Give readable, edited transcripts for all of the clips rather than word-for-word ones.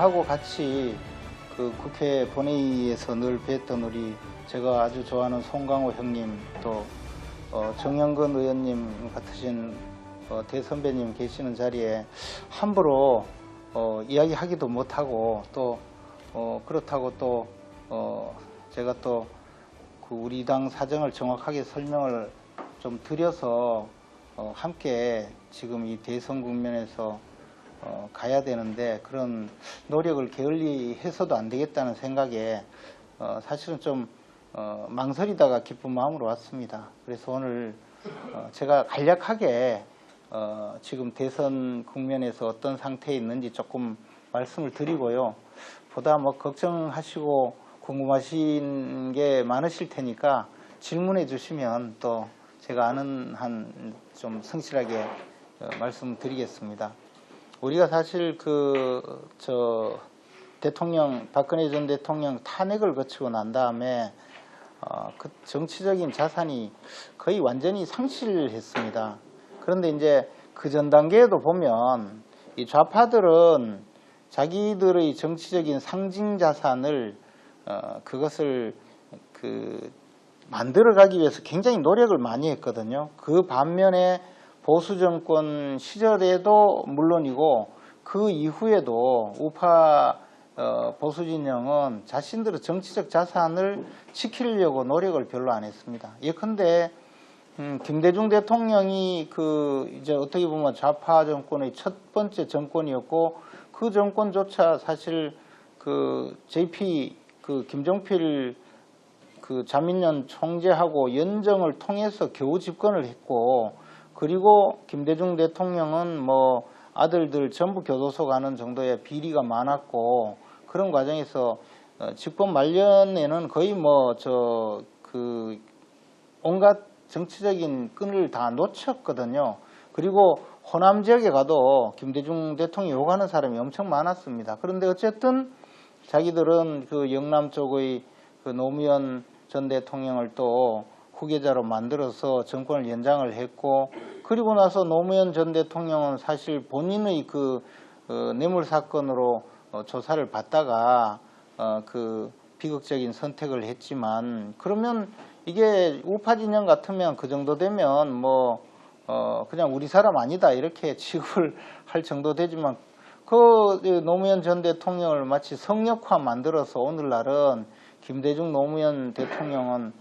저하고 같이 그 국회 본회의에서 늘 뵀던 우리 제가 아주 좋아하는 송강호 형님 또 정영근 의원님 같으신 대선배님 계시는 자리에 함부로 이야기하기도 못하고 또 그렇다고 또 제가 또 그 우리 당 사정을 정확하게 설명을 좀 드려서 함께 지금 이 대선 국면에서 가야 되는데 그런 노력을 게을리해서도 안 되겠다는 생각에 사실은 좀 망설이다가 기쁜 마음으로 왔습니다. 그래서 오늘 제가 간략하게 지금 대선 국면에서 어떤 상태에 있는지 조금 말씀을 드리고요. 보다 뭐 걱정하시고 궁금하신 게 많으실 테니까 질문해 주시면 또 제가 아는 한 좀 성실하게 말씀드리겠습니다. 우리가 사실 대통령 박근혜 전 대통령 탄핵을 거치고 난 다음에 그 정치적인 자산이 거의 완전히 상실했습니다. 그런데 이제 그 전 단계에도 보면 이 좌파들은 자기들의 정치적인 상징 자산을 그것을 만들어가기 위해서 굉장히 노력을 많이 했거든요. 그 반면에 보수 정권 시절에도 물론이고 그 이후에도 우파 보수 진영은 자신들의 정치적 자산을 지키려고 노력을 별로 안 했습니다. 예컨대 김대중 대통령이 이제 어떻게 보면 좌파 정권의 첫 번째 정권이었고 그 정권조차 사실 JP 김종필 자민련 총재하고 연정을 통해서 겨우 집권을 했고 그리고 김대중 대통령은 뭐 아들들 전부 교도소 가는 정도의 비리가 많았고 그런 과정에서 집권 말년에는 거의 온갖 정치적인 끈을 다 놓쳤거든요. 그리고 호남 지역에 가도 김대중 대통령 욕하는 사람이 엄청 많았습니다. 그런데 어쨌든 자기들은 영남 쪽의 노무현 전 대통령을 또 후계자로 만들어서 정권을 연장을 했고 그리고 나서 노무현 전 대통령은 사실 본인의 뇌물 사건으로 조사를 받다가 비극적인 선택을 했지만 그러면 이게 우파 진영 같으면 그 정도 되면 그냥 우리 사람 아니다 이렇게 취급을 할 정도 되지만 노무현 전 대통령을 마치 성역화 만들어서 오늘날은 김대중 노무현 대통령은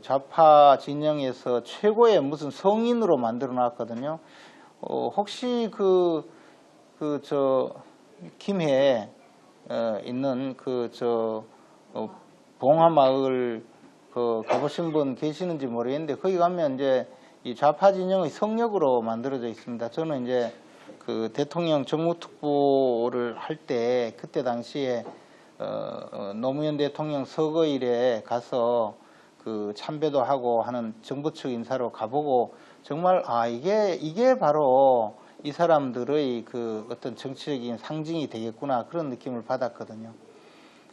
좌파 진영에서 최고의 무슨 성인으로 만들어 놨거든요. 혹시 김해에 있는 봉화마을 가보신 분 계시는지 모르겠는데 거기 가면 이제 이 좌파 진영의 성역으로 만들어져 있습니다. 저는 이제 대통령 정무특보를 할 때 그때 당시에 노무현 대통령 서거일에 가서 참배도 하고 하는 정부 측 인사로 가보고 정말 이게 바로 이 사람들의 어떤 정치적인 상징이 되겠구나 그런 느낌을 받았거든요.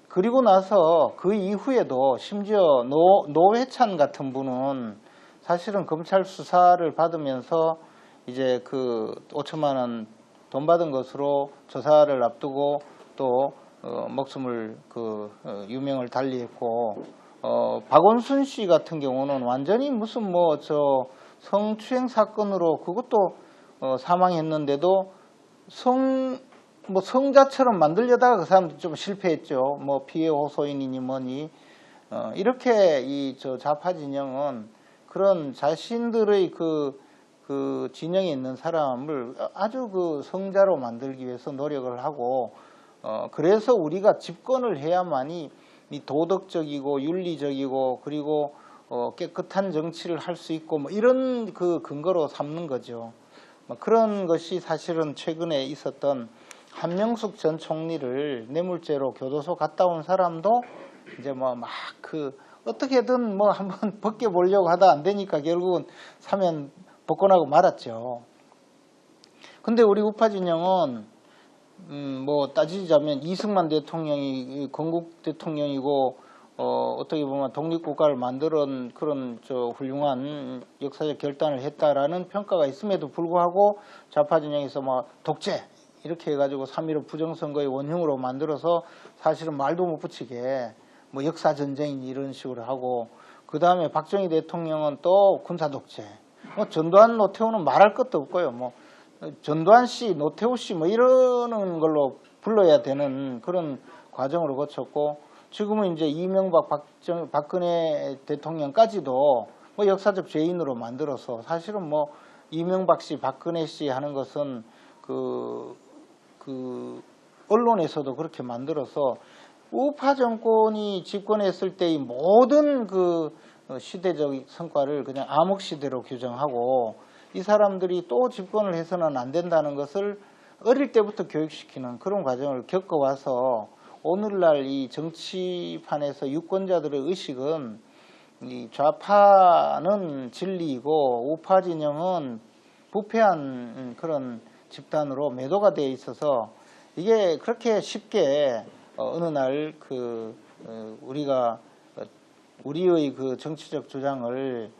그리고 나서 그 이후에도 심지어 노회찬 같은 분은 사실은 검찰 수사를 받으면서 이제 5천만 원 돈 받은 것으로 조사를 앞두고 또 목숨을 유명을 달리했고 박원순 씨 같은 경우는 완전히 무슨 성추행 사건으로 그것도 사망했는데도 성자처럼 만들려다가 그 사람도 좀 실패했죠. 피해 호소인이니 뭐니 이렇게 이 좌파 진영은 그런 자신들의 진영에 있는 사람을 아주 성자로 만들기 위해서 노력을 하고 그래서 우리가 집권을 해야만이 이 도덕적이고 윤리적이고 그리고 깨끗한 정치를 할 수 있고 이런 근거로 삼는 거죠. 그런 것이 사실은 최근에 있었던 한명숙 전 총리를 뇌물죄로 교도소 갔다 온 사람도 이제 어떻게든 한번 벗겨보려고 하다 안 되니까 결국은 사면 복권하고 말았죠. 근데 우리 우파 진영은 따지자면 이승만 대통령이 건국 대통령이고 어떻게 보면 독립국가를 만드는 그런 훌륭한 역사적 결단을 했다라는 평가가 있음에도 불구하고 좌파 진영에서 독재 이렇게 해가지고 3.15 부정선거의 원흉으로 만들어서 사실은 말도 못 붙이게 뭐 역사전쟁인 이런 식으로 하고, 그 다음에 박정희 대통령은 또 군사독재, 뭐 전두환 노태우는 말할 것도 없고요. 뭐 전두환 씨, 노태우 씨 뭐 이러는 걸로 불러야 되는 그런 과정으로 거쳤고, 지금은 이제 이명박, 박근혜 대통령까지도 뭐 역사적 죄인으로 만들어서, 사실은 뭐 이명박 씨, 박근혜 씨 하는 것은 그 언론에서도 그렇게 만들어서 우파 정권이 집권했을 때의 모든 그 시대적 성과를 그냥 암흑시대로 규정하고, 이 사람들이 또 집권을 해서는 안 된다는 것을 어릴 때부터 교육시키는 그런 과정을 겪어와서, 오늘날 이 정치판에서 유권자들의 의식은 이 좌파는 진리이고 우파 진영은 부패한 그런 집단으로 매도가 되어 있어서, 이게 그렇게 쉽게 어느 날 우리의 그 정치적 주장을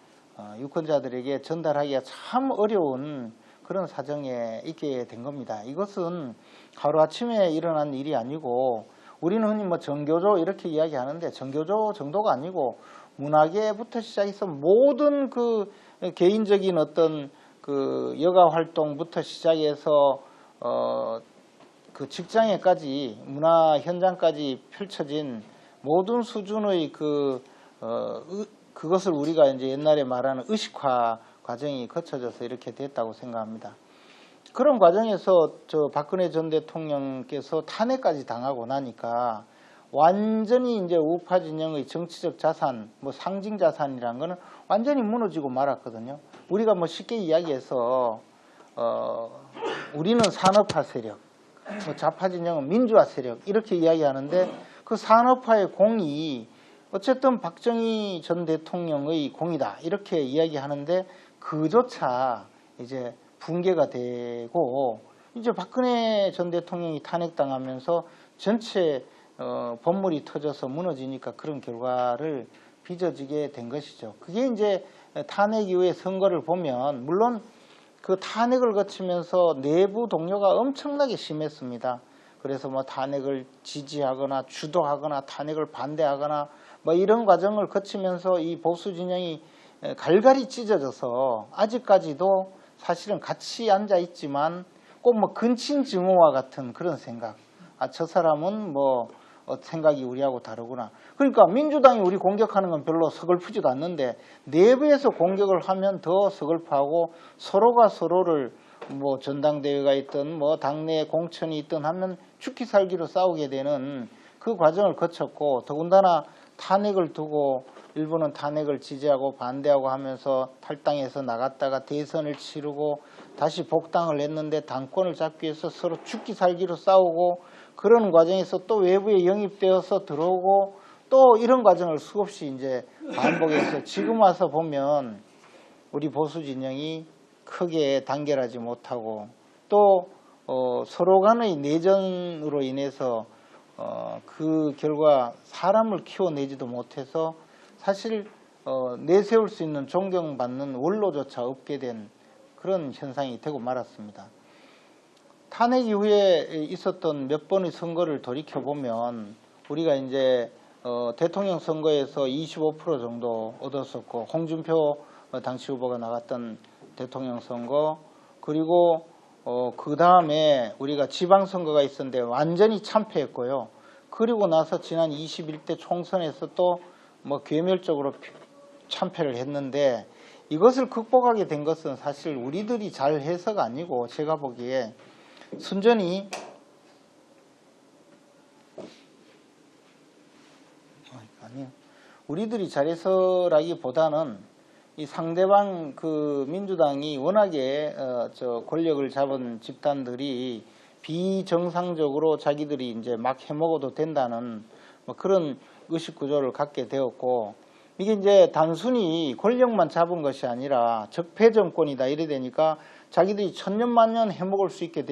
유권자들에게 전달하기가 참 어려운 그런 사정에 있게 된 겁니다. 이것은 하루아침에 일어난 일이 아니고, 우리는 흔히 뭐 정교조 이렇게 이야기하는데, 정교조 정도가 아니고 문화계부터 시작해서 모든 그 개인적인 어떤 그 여가 활동부터 시작해서 그 직장에까지, 문화 현장까지 펼쳐진 모든 수준의 그것을 우리가 이제 옛날에 말하는 의식화 과정이 거쳐져서 이렇게 됐다고 생각합니다. 그런 과정에서 박근혜 전 대통령께서 탄핵까지 당하고 나니까 완전히 이제 우파 진영의 정치적 자산, 뭐 상징 자산이라는 거는 완전히 무너지고 말았거든요. 우리가 뭐 쉽게 이야기해서 우리는 산업화 세력, 뭐 좌파 진영은 민주화 세력 이렇게 이야기하는데, 그 산업화의 공이 어쨌든 박정희 전 대통령의 공이다 이렇게 이야기하는데, 그조차 이제 붕괴가 되고, 이제 박근혜 전 대통령이 탄핵당하면서 전체 법물이 터져서 무너지니까 그런 결과를 빚어지게 된 것이죠. 그게 이제 탄핵 이후의 선거를 보면, 물론 그 탄핵을 거치면서 내부 동료가 엄청나게 심했습니다. 그래서 뭐 탄핵을 지지하거나 주도하거나 탄핵을 반대하거나 뭐 이런 과정을 거치면서 이 보수 진영이 갈갈이 찢어져서 아직까지도 사실은 같이 앉아 있지만 꼭 뭐 근친 증오와 같은 그런 생각, 저 사람은 뭐 생각이 우리하고 다르구나. 그러니까 민주당이 우리 공격하는 건 별로 서글프지도 않는데, 내부에서 공격을 하면 더 서글프하고, 서로가 서로를 뭐 전당대회가 있든 뭐 당내 공천이 있든 하면 죽기 살기로 싸우게 되는 그 과정을 거쳤고, 더군다나 탄핵을 두고 일부는 탄핵을 지지하고 반대하고 하면서 탈당해서 나갔다가 대선을 치르고 다시 복당을 했는데, 당권을 잡기 위해서 서로 죽기 살기로 싸우고, 그런 과정에서 또 외부에 영입되어서 들어오고, 또 이런 과정을 수없이 이제 반복해서 지금 와서 보면 우리 보수 진영이 크게 단결하지 못하고, 또 서로 간의 내전으로 인해서 그 결과 사람을 키워내지도 못해서 사실 내세울 수 있는 존경받는 원로조차 없게 된 그런 현상이 되고 말았습니다. 탄핵 이후에 있었던 몇 번의 선거를 돌이켜보면, 우리가 이제 대통령 선거에서 25% 정도 얻었었고, 홍준표 당시 후보가 나갔던 대통령 선거, 그리고 그 다음에 우리가 지방선거가 있었는데 완전히 참패했고요. 그리고 나서 지난 21대 총선에서 또 뭐 괴멸적으로 참패를 했는데, 이것을 극복하게 된 것은 사실 우리들이 잘 해서가 아니고, 제가 보기에 순전히 우리들이 잘해서라기보다는 이 상대방 그 민주당이 워낙에 권력을 잡은 집단들이 비정상적으로 자기들이 이제 막 해먹어도 된다는 뭐 그런 의식 구조를 갖게 되었고, 이게 이제 단순히 권력만 잡은 것이 아니라 적폐 정권이다 이래 되니까 자기들이 천년만년 해먹을 수 있게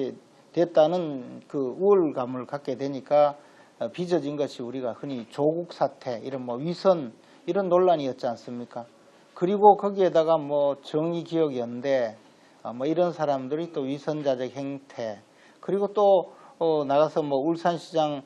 됐다는 그 우월감을 갖게 되니까 빚어진 것이 우리가 흔히 조국 사태, 이런 뭐 위선 이런 논란이었지 않습니까? 그리고 거기에다가 뭐 정의기억연대 뭐 이런 사람들이 또 위선자적 행태, 그리고 또 나가서 뭐 울산시장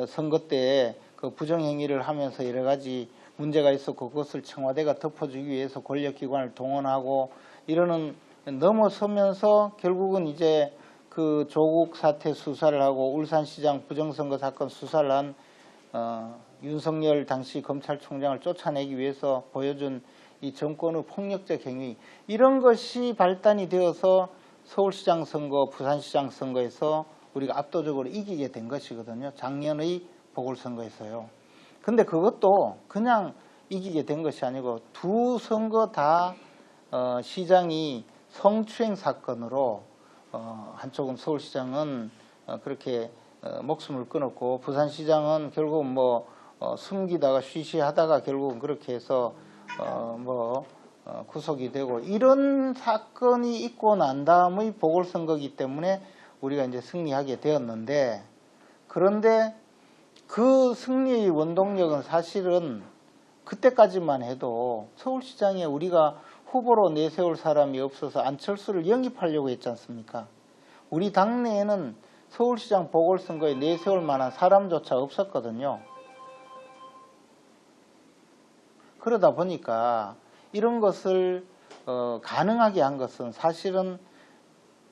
선거 때 그 부정행위를 하면서 여러 가지 문제가 있었고 그것을 청와대가 덮어주기 위해서 권력기관을 동원하고 이러는 넘어서면서 결국은 이제 그 조국 사태 수사를 하고 울산시장 부정선거 사건 수사를 한 윤석열 당시 검찰총장을 쫓아내기 위해서 보여준 이 정권의 폭력적 행위, 이런 것이 발단이 되어서 서울시장 선거, 부산시장 선거에서 우리가 압도적으로 이기게 된 것이거든요. 작년의 보궐선거에서요. 근데 그것도 그냥 이기게 된 것이 아니고 두 선거 다 시장이 성추행 사건으로 한쪽은 서울시장은 그렇게 목숨을 끊었고 부산시장은 결국은 뭐 숨기다가 쉬쉬하다가 결국은 그렇게 해서 구속이 되고, 이런 사건이 있고 난 다음의 보궐선거이기 때문에 우리가 이제 승리하게 되었는데, 그런데 그 승리의 원동력은 사실은 그때까지만 해도 서울시장에 우리가 후보로 내세울 사람이 없어서 안철수를 영입하려고 했지 않습니까? 우리 당내에는 서울시장 보궐선거에 내세울 만한 사람조차 없었거든요. 그러다 보니까 이런 것을 가능하게 한 것은 사실은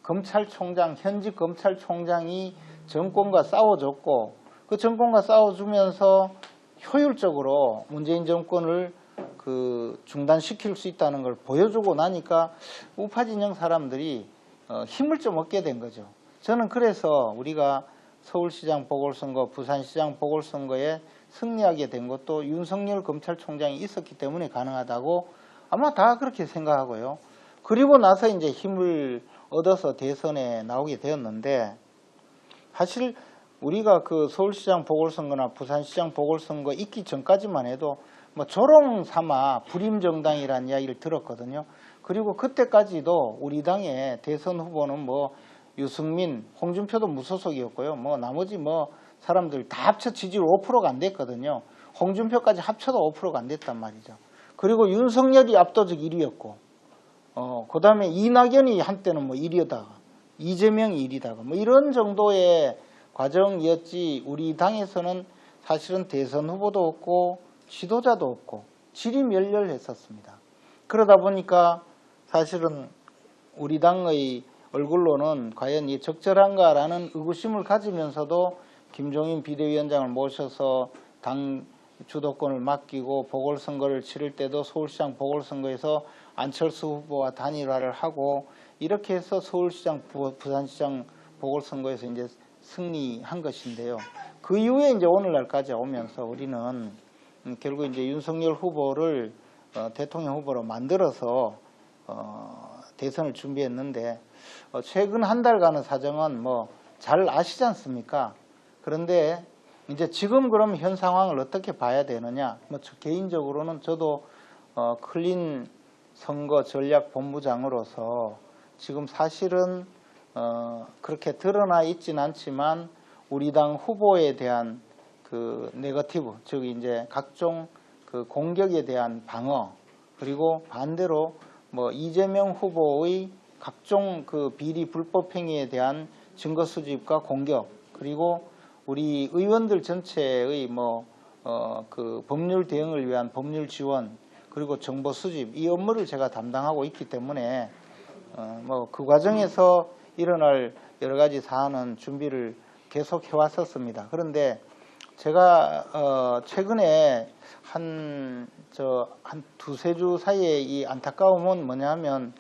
검찰총장, 현직 검찰총장이 정권과 싸워줬고, 그 정권과 싸워주면서 효율적으로 문재인 정권을 중단시킬 수 있다는 걸 보여주고 나니까 우파 진영 사람들이 힘을 좀 얻게 된 거죠. 저는 그래서 우리가 서울시장 보궐선거, 부산시장 보궐선거에 승리하게 된 것도 윤석열 검찰총장이 있었기 때문에 가능하다고 아마 다 그렇게 생각하고요. 그리고 나서 이제 힘을 얻어서 대선에 나오게 되었는데, 사실 우리가 그 서울시장 보궐선거나 부산시장 보궐선거 있기 전까지만 해도 뭐 조롱 삼아 불임정당이라는 이야기를 들었거든요. 그리고 그때까지도 우리 당의 대선 후보는 뭐 유승민, 홍준표도 무소속이었고요. 뭐 나머지 뭐 사람들 다 합쳐 지지율 5%가 안 됐거든요. 홍준표까지 합쳐도 5%가 안 됐단 말이죠. 그리고 윤석열이 압도적 1위였고, 그 다음에 이낙연이 한때는 뭐 1위다가 이재명이 1위다가 뭐 이런 정도의 과정이었지, 우리 당에서는 사실은 대선 후보도 없고 지도자도 없고 지리멸렬했었습니다. 그러다 보니까 사실은 우리 당의 얼굴로는 과연 이 적절한가라는 의구심을 가지면서도 김종인 비대위원장을 모셔서 당 주도권을 맡기고 보궐선거를 치를 때도 서울시장 보궐선거에서 안철수 후보와 단일화를 하고, 이렇게 해서 서울시장, 부산시장 보궐선거에서 이제 승리한 것인데요. 그 이후에 이제 오늘날까지 오면서 우리는 결국 이제 윤석열 후보를 대통령 후보로 만들어서 대선을 준비했는데, 최근 한 달간의 사정은 뭐 잘 아시지 않습니까? 그런데 이제 지금 그럼 현 상황을 어떻게 봐야 되느냐? 뭐 개인적으로는 저도 클린 선거 전략 본부장으로서 지금 사실은 그렇게 드러나 있지는 않지만 우리 당 후보에 대한 그 네거티브, 즉 이제 각종 그 공격에 대한 방어, 그리고 반대로 뭐 이재명 후보의 각종 그 비리 불법 행위에 대한 증거 수집과 공격, 그리고 우리 의원들 전체의 그 법률 대응을 위한 법률 지원, 그리고 정보 수집, 이 업무를 제가 담당하고 있기 때문에 그 과정에서 일어날 여러 가지 사안은 준비를 계속 해왔었습니다. 그런데 제가 최근에 한 두세 주 사이에 이 안타까움은 뭐냐면,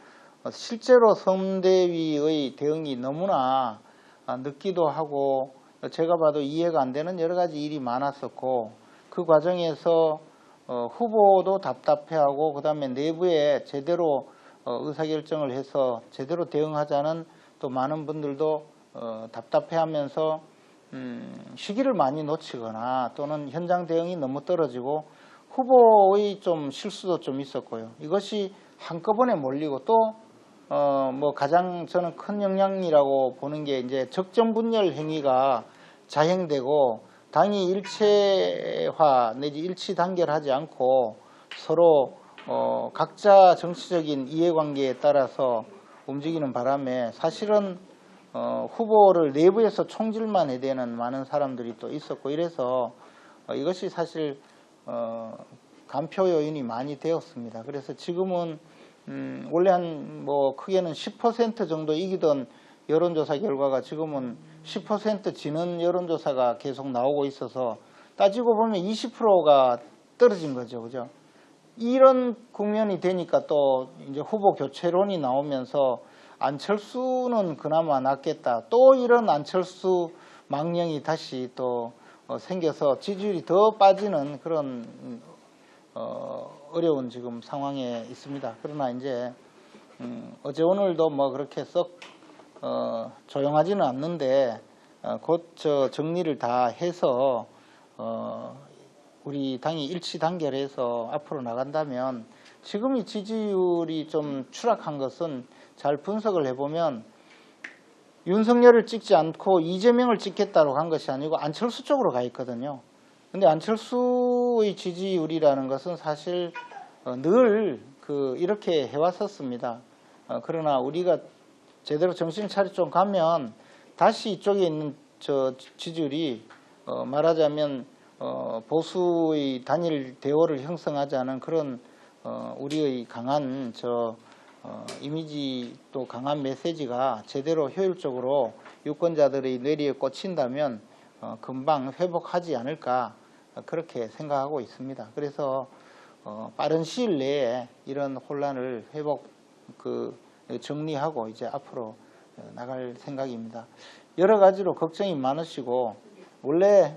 실제로 선대위의 대응이 너무나 늦기도 하고 제가 봐도 이해가 안 되는 여러 가지 일이 많았었고, 그 과정에서 후보도 답답해하고, 그 다음에 내부에 제대로 의사결정을 해서 제대로 대응하자는 또 많은 분들도 답답해하면서 시기를 많이 놓치거나 또는 현장 대응이 너무 떨어지고 후보의 좀 실수도 좀 있었고요. 이것이 한꺼번에 몰리고 또 가장 저는 큰 영향이라고 보는 게 이제 적정분열 행위가 자행되고 당이 일체화 내지 일치 단결하지 않고 서로 각자 정치적인 이해관계에 따라서 움직이는 바람에 사실은 후보를 내부에서 총질만 해대는 많은 사람들이 또 있었고 이래서 이것이 사실 간표 요인이 많이 되었습니다. 그래서 지금은 원래 한 뭐 크게는 10% 정도 이기던 여론조사 결과가 지금은 10% 지는 여론조사가 계속 나오고 있어서 따지고 보면 20%가 떨어진 거죠. 그죠? 이런 국면이 되니까 또 이제 후보 교체론이 나오면서 안철수는 그나마 낫겠다. 또 이런 안철수 망령이 다시 또 생겨서 지지율이 더 빠지는 그런 어려운 지금 상황에 있습니다. 그러나 이제 어제 오늘도 뭐 그렇게 썩 조용하지는 않는데 곧 저 정리를 다 해서 우리 당이 일치 단결해서 앞으로 나간다면 지금 이 지지율이 좀 추락한 것은 잘 분석을 해보면 윤석열을 찍지 않고 이재명을 찍겠다고 한 것이 아니고 안철수 쪽으로 가 있거든요. 근데 안철수의 지지율이라는 것은 사실 늘 이렇게 해왔었습니다. 그러나 우리가 제대로 정신 차려 좀 가면 다시 이쪽에 있는 저 지지율이 말하자면 보수의 단일 대오를 형성하지 않은 그런 우리의 강한 이미지 또 강한 메시지가 제대로 효율적으로 유권자들의 뇌리에 꽂힌다면 금방 회복하지 않을까 그렇게 생각하고 있습니다. 그래서 빠른 시일 내에 이런 혼란을 정리하고 이제 앞으로 나갈 생각입니다. 여러 가지로 걱정이 많으시고 원래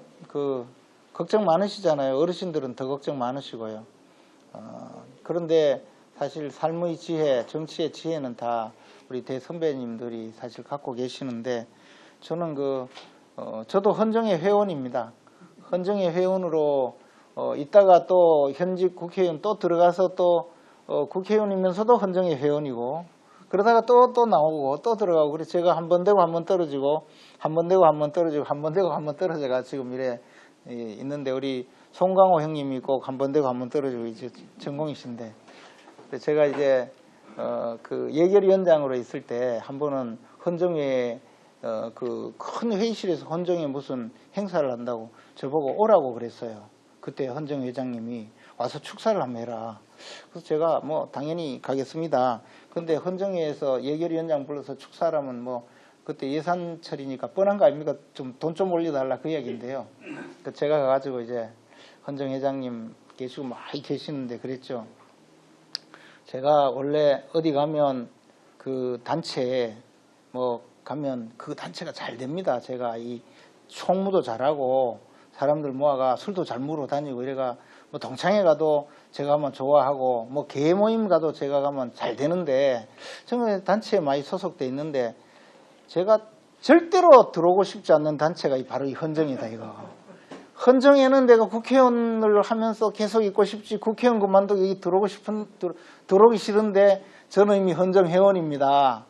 걱정 많으시잖아요. 어르신들은 더 걱정 많으시고요. 그런데 사실 삶의 지혜, 정치의 지혜는 다 우리 대선배님들이 사실 갖고 계시는데 저는 저도 헌정의 회원입니다. 헌정의 회원으로 이따가 또 현직 국회의원 또 들어가서 또 국회의원이면서도 헌정의 회원이고 그러다가 또 나오고 또 들어가고 그래서 제가 한 번 되고 한 번 떨어지고 한 번 되고 한 번 떨어지고 한 번 되고 한 번 떨어져가 지금 이래 있는데 우리 송강호 형님이 꼭 한 번 되고 한 번 떨어지고 이제 전공이신데 제가 이제 예결위원장으로 있을 때 한 번은 헌정회 큰 회의실에서 헌정회 무슨 행사를 한다고 저보고 오라고 그랬어요. 그때 헌정회장님이 와서 축사를 한번 해라. 그래서 제가 뭐 당연히 가겠습니다. 근데 헌정회에서 예결위원장 불러서 축사하면 뭐 그때 예산철이니까 뻔한 거 아닙니까? 돈 좀 올려달라 그 이야기인데요. 제가 가가지고 이제 헌정회장님 계시고 많이 계시는데 그랬죠. 제가 원래 어디 가면 그 단체에 가면 그 단체가 잘 됩니다. 제가 이 총무도 잘하고 사람들 모아가 술도 잘 물어 다니고 이래가 동창회 가도 제가 가면 좋아하고 개 모임 가도 제가 가면 잘 되는데 저는 단체에 많이 소속돼 있는데 제가 절대로 들어오고 싶지 않는 단체가 바로 이 헌정이다 이거. 헌정에는 내가 국회의원을 하면서 계속 있고 싶지 국회의원 그만두고 여기 들어오기 싫은데 저는 이미 헌정 회원입니다.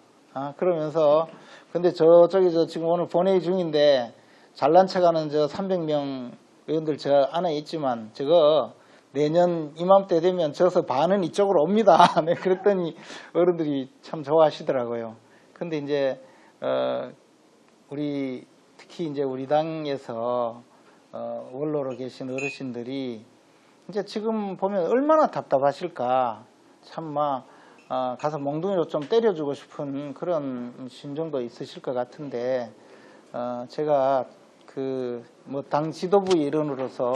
그러면서 근데 저쪽에 지금 오늘 본회의 중인데 잘난 척하는 300명 의원들 저 안에 있지만 저거 내년 이맘때 되면 저서 반은 이쪽으로 옵니다. 네, 그랬더니 어른들이 참 좋아하시더라고요. 근데 이제 특히 이제 우리 당에서 원로로 계신 어르신들이 이제 지금 보면 얼마나 답답하실까. 참 가서 몽둥이로 좀 때려주고 싶은 그런 심정도 있으실 것 같은데 제가 당 지도부 일원으로서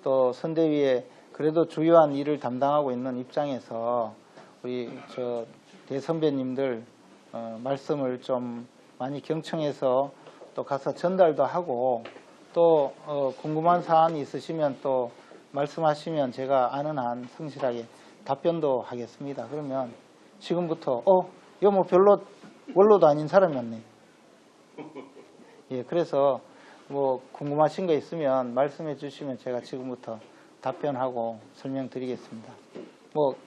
또 선대위에 그래도 주요한 일을 담당하고 있는 입장에서 우리 대선배님들 말씀을 좀 많이 경청해서 또 가서 전달도 하고 또 궁금한 사안이 있으시면 또 말씀하시면 제가 아는 한 성실하게 답변도 하겠습니다. 그러면 지금부터 이거 뭐 별로 원로도 아닌 사람이었네. 예, 그래서 궁금하신 거 있으면 말씀해 주시면 제가 지금부터 답변하고 설명드리겠습니다.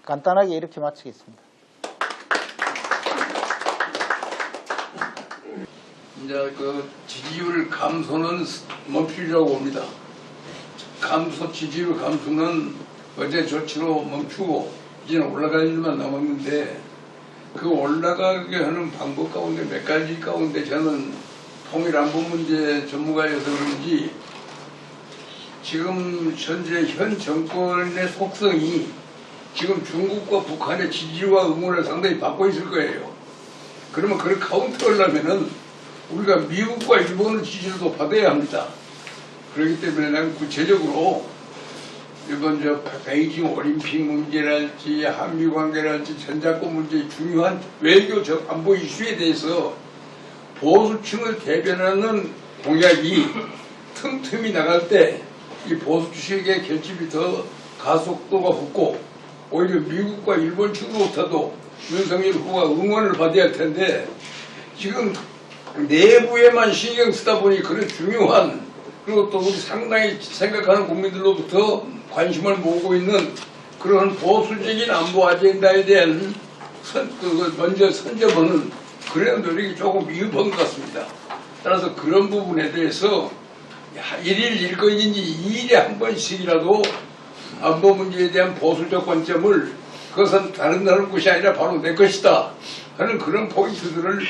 간단하게 이렇게 마치겠습니다. 이제 지지율 감소는 멈추려고 봅니다. 지지율 감소는 어제 조치로 멈추고 이제는 올라갈 일만 남았는데 그 올라가게 하는 방법 가운데 몇 가지 가운데 저는 통일안보 문제 전문가여서 그런지 지금 현재 현 정권의 속성이 지금 중국과 북한의 지지와 응원을 상당히 받고 있을 거예요. 그러면 그걸 카운터하려면은 우리가 미국과 일본의 지지도 받아야 합니다. 그렇기 때문에 난 구체적으로 이번 베이징 올림픽 문제랄지 한미 관계랄지 전자권 문제 중요한 외교적 안보 이슈에 대해서 보수층을 대변하는 공약이 틈틈이 나갈 때 이 보수 주식의 결집이 더 가속도가 붙고 오히려 미국과 일본 측으로부터도 윤석열 후보가 응원을 받아야 할 텐데 지금 내부에만 신경 쓰다 보니 그런 중요한 그리고 또 우리 상당히 생각하는 국민들로부터 관심을 모으고 있는 그런 보수적인 안보 아젠다에 대한 먼저 선점하는 그런 노력이 조금 미흡한 것 같습니다. 따라서 그런 부분에 대해서 1일 1건인지 2일에 한 번씩이라도 안보 문제에 대한 보수적 관점을 그것은 다른 것이 아니라 바로 내 것이다 하는 그런 포인트들을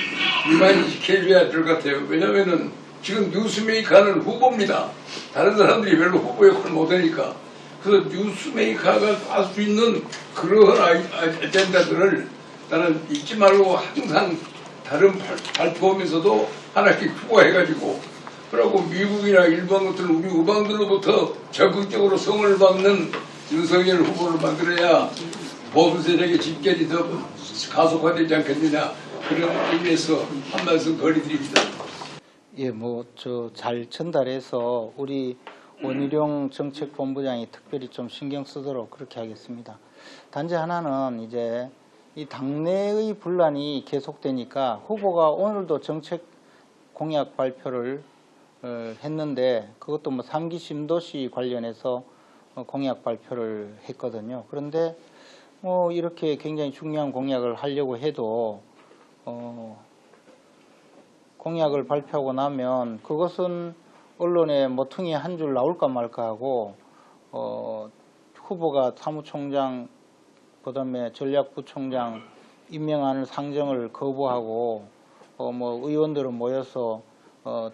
이만 지켜줘야 될 것 같아요. 왜냐하면 지금 뉴스메이커는 후보입니다. 다른 사람들이 별로 후보 역할을 못하니까. 그래서 뉴스메이커가 할 수 있는 그러한 아젠다들을 나는 잊지 말고 항상 다른 발표하면서도 하나씩 추가해가지고 그리고 미국이나 일본 같은 우리 우방들로부터 적극적으로 성을 받는 윤석열 후보를 만들어야 보수 세력의 집결이 더 가속화되지 않겠느냐 그런 의미에서 한 말씀 거리드립니다. 예, 잘 전달해서 우리 원희룡 정책본부장이 특별히 좀 신경 쓰도록 그렇게 하겠습니다. 단지 하나는 이제 이 당내의 분란이 계속되니까 후보가 오늘도 정책 공약 발표를 했는데 그것도 3기 신도시 관련해서 공약 발표를 했거든요. 그런데 이렇게 굉장히 중요한 공약을 하려고 해도 공약을 발표하고 나면 그것은 언론에 퉁이 한 줄 나올까 말까 하고 후보가 사무총장 그다음에 전략부총장 임명안을 상정을 거부하고 의원들은 모여서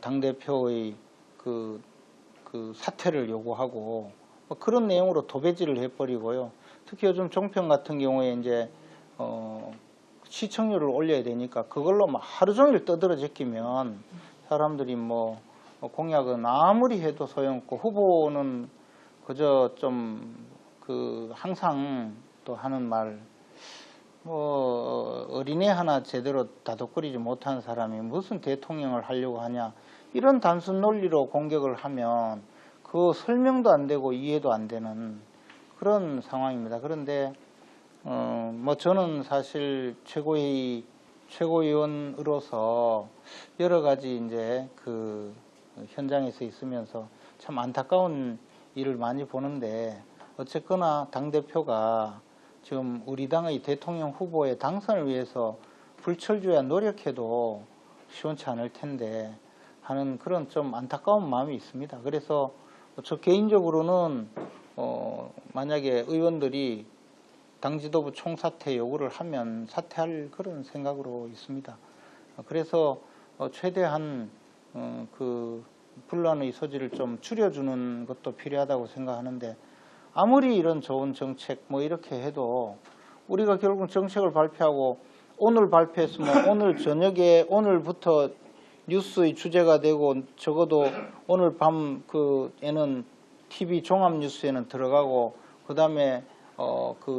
당대표의 그 사퇴를 요구하고 그런 내용으로 도배질을 해버리고요. 특히 요즘 종편 같은 경우에 이제 시청률을 올려야 되니까 그걸로 하루 종일 떠들어 제끼면 사람들이 공약은 아무리 해도 소용없고 후보는 그저 좀 항상 또 하는 말 어린애 하나 제대로 다독거리지 못한 사람이 무슨 대통령을 하려고 하냐 이런 단순 논리로 공격을 하면 그 설명도 안 되고 이해도 안 되는 그런 상황입니다. 그런데 저는 사실 최고위원으로서 여러 가지 이제 현장에서 있으면서 참 안타까운 일을 많이 보는데 어쨌거나 당대표가 지금 우리 당의 대통령 후보의 당선을 위해서 불철주야 노력해도 시원치 않을 텐데 하는 그런 좀 안타까운 마음이 있습니다. 그래서 저 개인적으로는 만약에 의원들이 당 지도부 총사퇴 요구를 하면 사퇴할 그런 생각으로 있습니다. 그래서 최대한 분란의 소지를 좀 줄여주는 것도 필요하다고 생각하는데 아무리 이런 좋은 정책 이렇게 해도 우리가 결국 정책을 발표하고 오늘 발표했으면 오늘 저녁에 오늘부터 뉴스의 주제가 되고 적어도 오늘 밤 에는 TV 종합 뉴스에는 들어가고 그 다음에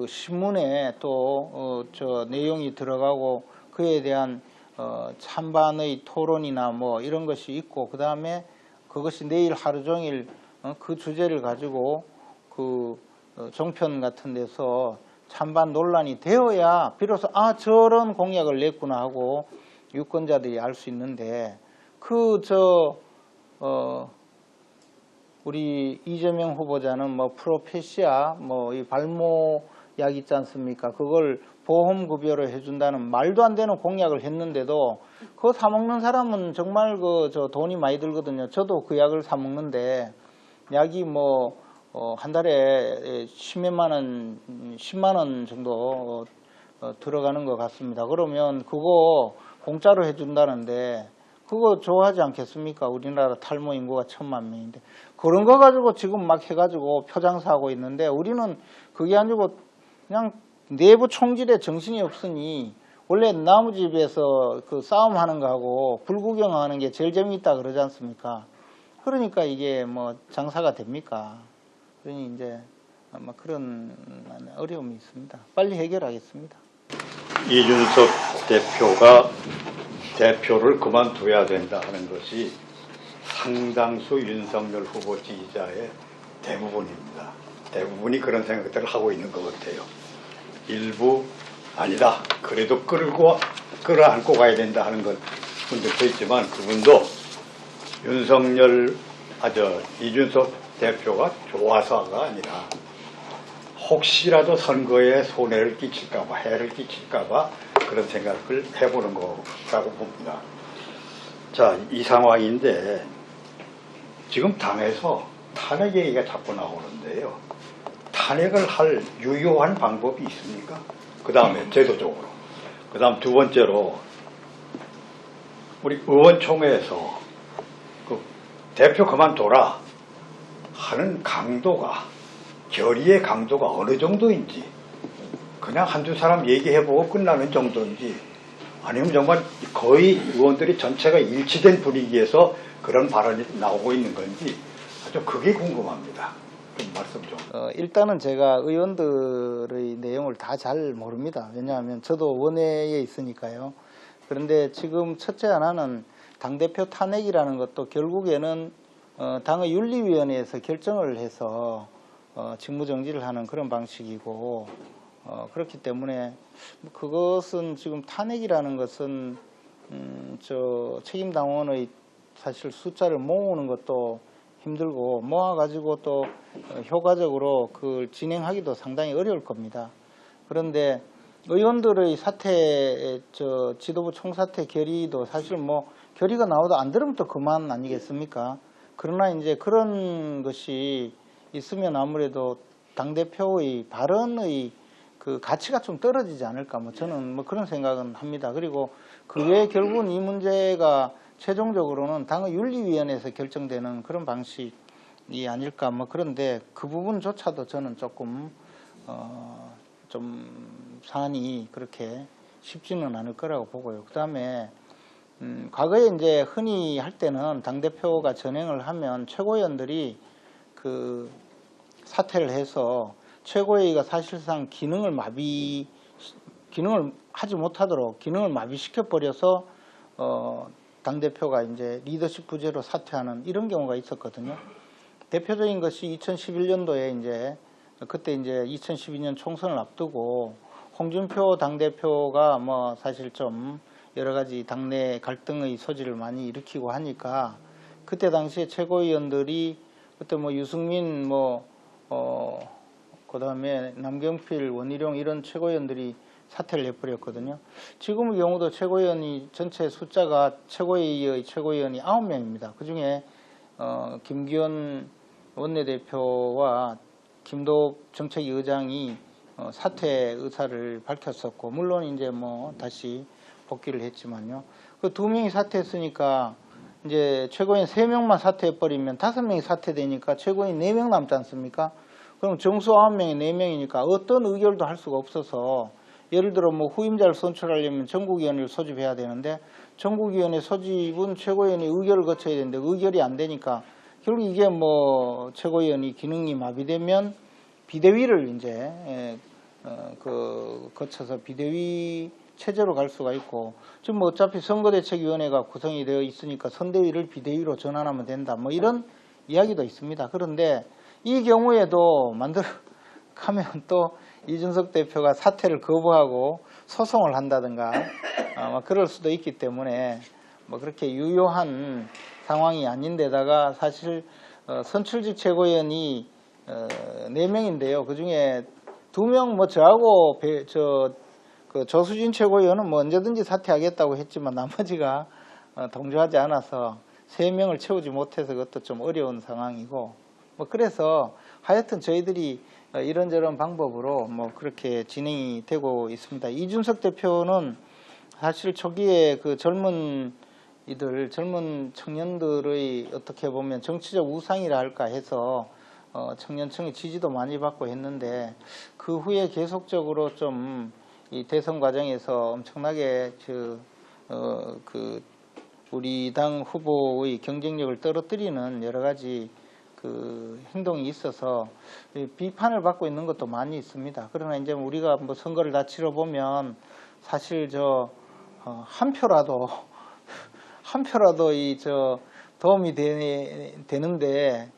신문에 또 내용이 들어가고 그에 대한 찬반의 토론이나 이런 것이 있고 그 다음에 그것이 내일 하루 종일 그 주제를 가지고 종편 같은 데서 찬반 논란이 되어야 비로소 저런 공약을 냈구나 하고 유권자들이 알 수 있는데 우리 이재명 후보자는 프로페시아 이 발모약 있지 않습니까? 그걸 보험급여로 해준다는 말도 안 되는 공약을 했는데도 그거 사 먹는 사람은 정말 돈이 많이 들거든요. 저도 그 약을 사 먹는데 약이 한 달에 10만 원 정도 들어가는 것 같습니다. 그러면 그거 공짜로 해준다는데 그거 좋아하지 않겠습니까? 우리나라 탈모 인구가 1,000만 명인데 그런 거 가지고 지금 막 해가지고 표장사하고 있는데 우리는 그게 아니고 그냥 내부 총질에 정신이 없으니 원래 나무집에서 그 싸움하는 거하고 불구경하는 게 제일 재미있다 그러지 않습니까? 그러니까 이게 뭐 장사가 됩니까? 그러니 이제 아마 그런 어려움이 있습니다. 빨리 해결하겠습니다. 이준석 대표가 대표를 그만둬야 된다 하는 것이 상당수 윤석열 후보 지지자의 대부분입니다. 대부분이 그런 생각들을 하고 있는 것 같아요. 일부 아니다. 그래도 끌어안고 가야 된다 하는 건 분들도 있지만 그분도 이준석 대표가 좋아서가 아니라 혹시라도 선거에 손해를 끼칠까봐 해를 끼칠까봐 그런 생각을 해보는 거라고 봅니다. 자, 이 상황인데 지금 당에서 탄핵 얘기가 자꾸 나오는데요. 탄핵을 할 유효한 방법이 있습니까? 그 다음에 제도적으로. 그 다음 두 번째로 우리 의원총회에서 그 대표 그만둬라 하는 강도가 결의의 강도가 어느 정도인지 그냥 한두 사람 얘기해보고 끝나는 정도인지 아니면 정말 거의 의원들이 전체가 일치된 분위기에서 그런 발언이 나오고 있는 건지 아주 그게 궁금합니다. 좀 말씀 좀. 일단은 제가 의원들의 내용을 다 잘 모릅니다. 왜냐하면 저도 원외에 있으니까요. 그런데 지금 첫째 하나는 당대표 탄핵이라는 것도 결국에는 당의 윤리위원회에서 결정을 해서 직무정지를 하는 그런 방식이고 그렇기 때문에 그것은 지금 탄핵이라는 것은 저 책임당원의 사실 숫자를 모으는 것도 힘들고 모아가지고 또 효과적으로 그걸 진행하기도 상당히 어려울 겁니다. 그런데 의원들의 사퇴, 지도부 총사퇴 결의도 사실 뭐 결의가 나오도 안 들으면 또 그만 아니겠습니까? 그러나 이제 그런 것이 있으면 아무래도 당대표의 발언의 그 가치가 좀 떨어지지 않을까 뭐 저는 뭐 그런 생각은 합니다. 그리고 그 외에 결국은 이 문제가 최종적으로는 당의 윤리위원회에서 결정되는 그런 방식이 아닐까 뭐 그런데 그 부분조차도 저는 조금 좀 사안이 그렇게 쉽지는 않을 거라고 보고요. 그 다음에 과거에 이제 흔히 할 때는 당대표가 전행을 하면 최고위원들이 그 사퇴를 해서 최고회의가 사실상 기능을 하지 못하도록 기능을 마비시켜 버려서 당대표가 이제 리더십 부재로 사퇴하는 이런 경우가 있었거든요. 대표적인 것이 2011년도에 이제 그때 이제 2012년 총선을 앞두고 홍준표 당대표가 뭐 사실 좀 여러 가지 당내 갈등의 소지를 많이 일으키고 하니까 그때 당시에 최고위원들이 그때 뭐 유승민 그 다음에 남경필, 원희룡 이런 최고위원들이 사퇴를 해버렸거든요. 지금의 경우도 최고위원이 전체 숫자가 최고위의 최고위원이 9명입니다. 그 중에 김기현 원내대표와 김도읍 정책위 의장이 사퇴 의사를 밝혔었고 물론 이제 뭐 다시 복귀를 했지만요. 그 2명이 사퇴했으니까 이제 최고위원 3명만 사퇴해버리면 5명이 사퇴되니까 최고위원 4명 남지 않습니까? 그럼 정수 9명에 4명이니까 어떤 의결도 할 수가 없어서 예를 들어 뭐 후임자를 선출하려면 전국위원회를 소집해야 되는데 전국위원회 소집은 최고위원이 의결을 거쳐야 되는데 의결이 안 되니까 결국 이게 뭐 최고위원이 기능이 마비되면 비대위를 이제 거쳐서 비대위 체제로 갈 수가 있고 지금 뭐 어차피 선거대책위원회가 구성이 되어 있으니까 선대위를 비대위로 전환하면 된다 뭐 이런 이야기도 있습니다. 그런데 이 경우에도 가면 또 이준석 대표가 사퇴를 거부하고 소송을 한다든가 그럴 수도 있기 때문에 뭐 그렇게 유효한 상황이 아닌데다가 사실 선출직 최고위원이 4명인데요. 그 중에 2명 뭐 저하고 그 조수진 최고위원은 뭐 언제든지 사퇴하겠다고 했지만 나머지가 동조하지 않아서 3명을 채우지 못해서 그것도 좀 어려운 상황이고 뭐 그래서 하여튼 저희들이 이런저런 방법으로 뭐 그렇게 진행이 되고 있습니다. 이준석 대표는 사실 초기에 그 젊은 청년들의 어떻게 보면 정치적 우상이라 할까 해서 청년층의 지지도 많이 받고 했는데 그 후에 계속적으로 좀 이 대선 과정에서 엄청나게 우리 당 후보의 경쟁력을 떨어뜨리는 여러 가지 그 행동이 있어서 비판을 받고 있는 것도 많이 있습니다. 그러나 이제 우리가 뭐 선거를 다 치러보면 사실 한 표라도 도움이 되는데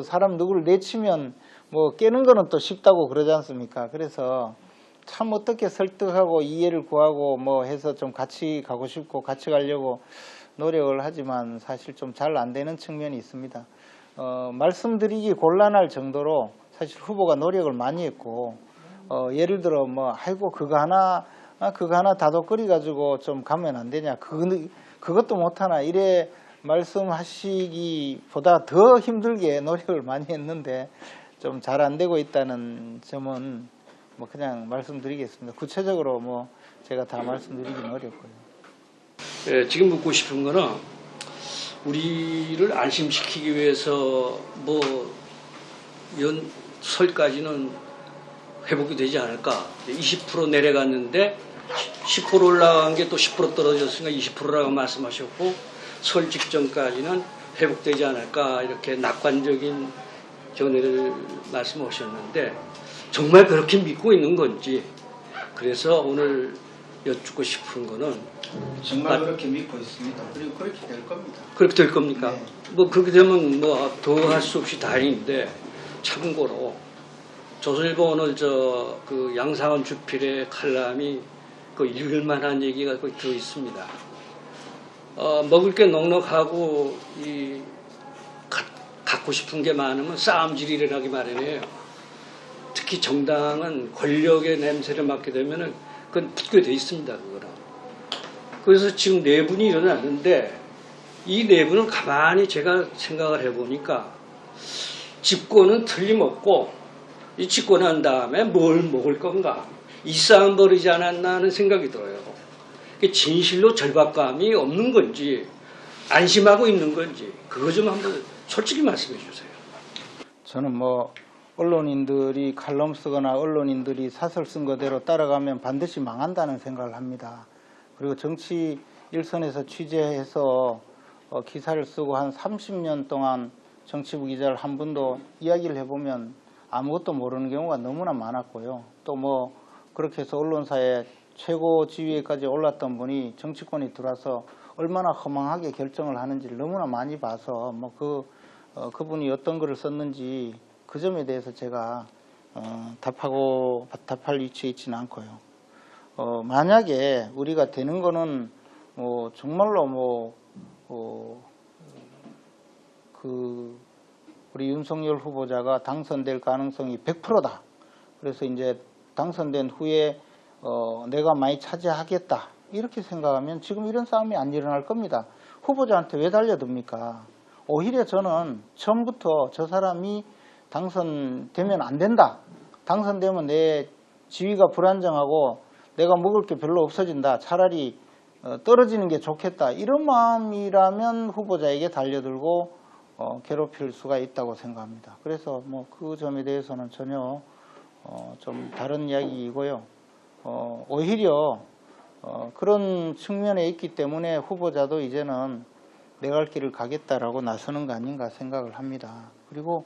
사람 누구를 내치면 뭐 깨는 거는 또 쉽다고 그러지 않습니까? 그래서 참 어떻게 설득하고 이해를 구하고 뭐 해서 좀 같이 가고 싶고 같이 가려고 노력을 하지만 사실 좀 잘 안 되는 측면이 있습니다. 말씀드리기 곤란할 정도로 사실 후보가 노력을 많이 했고 예를 들어 뭐 아이고 그거 하나 다독거리 가지고 좀 가면 안 되냐 그것도 못하나 이래 말씀하시기보다 더 힘들게 노력을 많이 했는데 좀 잘 안 되고 있다는 점은 뭐 그냥 말씀드리겠습니다. 구체적으로 뭐 제가 다 말씀드리기는 어렵고요. 예, 지금 묻고 싶은 거는 우리를 안심시키기 위해서 뭐 연설까지는 회복이 되지 않을까. 20% 내려갔는데 10% 올라간 게 또 10% 떨어졌으니까 20%라고 말씀하셨고 설 직전까지는 회복되지 않을까 이렇게 낙관적인 견해를 말씀하셨는데 정말 그렇게 믿고 있는 건지 그래서 오늘 여쭙고 싶은 거는 정말 그렇게 믿고 있습니다. 그리고 그렇게 될 겁니다. 그렇게 될 겁니까? 네. 뭐 그렇게 되면 뭐 더 할 수 없이 다행인데 참고로 조선일보 오늘 그 양상원 주필의 칼럼이 그 읽을만한 얘기가 거기 들어 있습니다. 먹을 게 넉넉하고 갖고 싶은 게 많으면 싸움질이라기 마련이에요. 특히 정당은 권력의 냄새를 맡게 되면은 그건 붙게 돼 있습니다. 그거는. 그래서 지금 내분이 일어났는데 이 내분을 가만히 제가 생각을 해보니까 집권은 틀림없고 이 집권한 다음에 뭘 먹을 건가 이 싸움 벌이지 않았나 하는 생각이 들어요. 진실로 절박감이 없는 건지 안심하고 있는 건지 그거 좀 한번 솔직히 말씀해 주세요. 저는 뭐 언론인들이 칼럼 쓰거나 언론인들이 사설 쓴 거대로 따라가면 반드시 망한다는 생각을 합니다. 그리고 정치 일선에서 취재해서 기사를 쓰고 한 30년 동안 정치부 기자를 한 분도 이야기를 해보면 아무것도 모르는 경우가 너무나 많았고요. 또 뭐 그렇게 해서 언론사의 최고 지위에까지 올랐던 분이 정치권에 들어와서 얼마나 허망하게 결정을 하는지를 너무나 많이 봐서 뭐 그분이 어떤 글을 썼는지 그 점에 대해서 제가 답할 위치에 있지는 않고요. 만약에 우리가 되는 거는 뭐 정말로 우리 윤석열 후보자가 당선될 가능성이 100%다. 그래서 이제 당선된 후에 내가 많이 차지하겠다. 이렇게 생각하면 지금 이런 싸움이 안 일어날 겁니다. 후보자한테 왜 달려듭니까? 오히려 저는 처음부터 저 사람이 당선되면 안 된다. 당선되면 내 지위가 불안정하고 내가 먹을 게 별로 없어진다. 차라리 떨어지는 게 좋겠다. 이런 마음이라면 후보자에게 달려들고 괴롭힐 수가 있다고 생각합니다. 그래서 뭐 그 점에 대해서는 전혀 좀 다른 이야기이고요. 오히려 그런 측면에 있기 때문에 후보자도 이제는 내 갈 길을 가겠다라고 나서는 거 아닌가 생각을 합니다. 그리고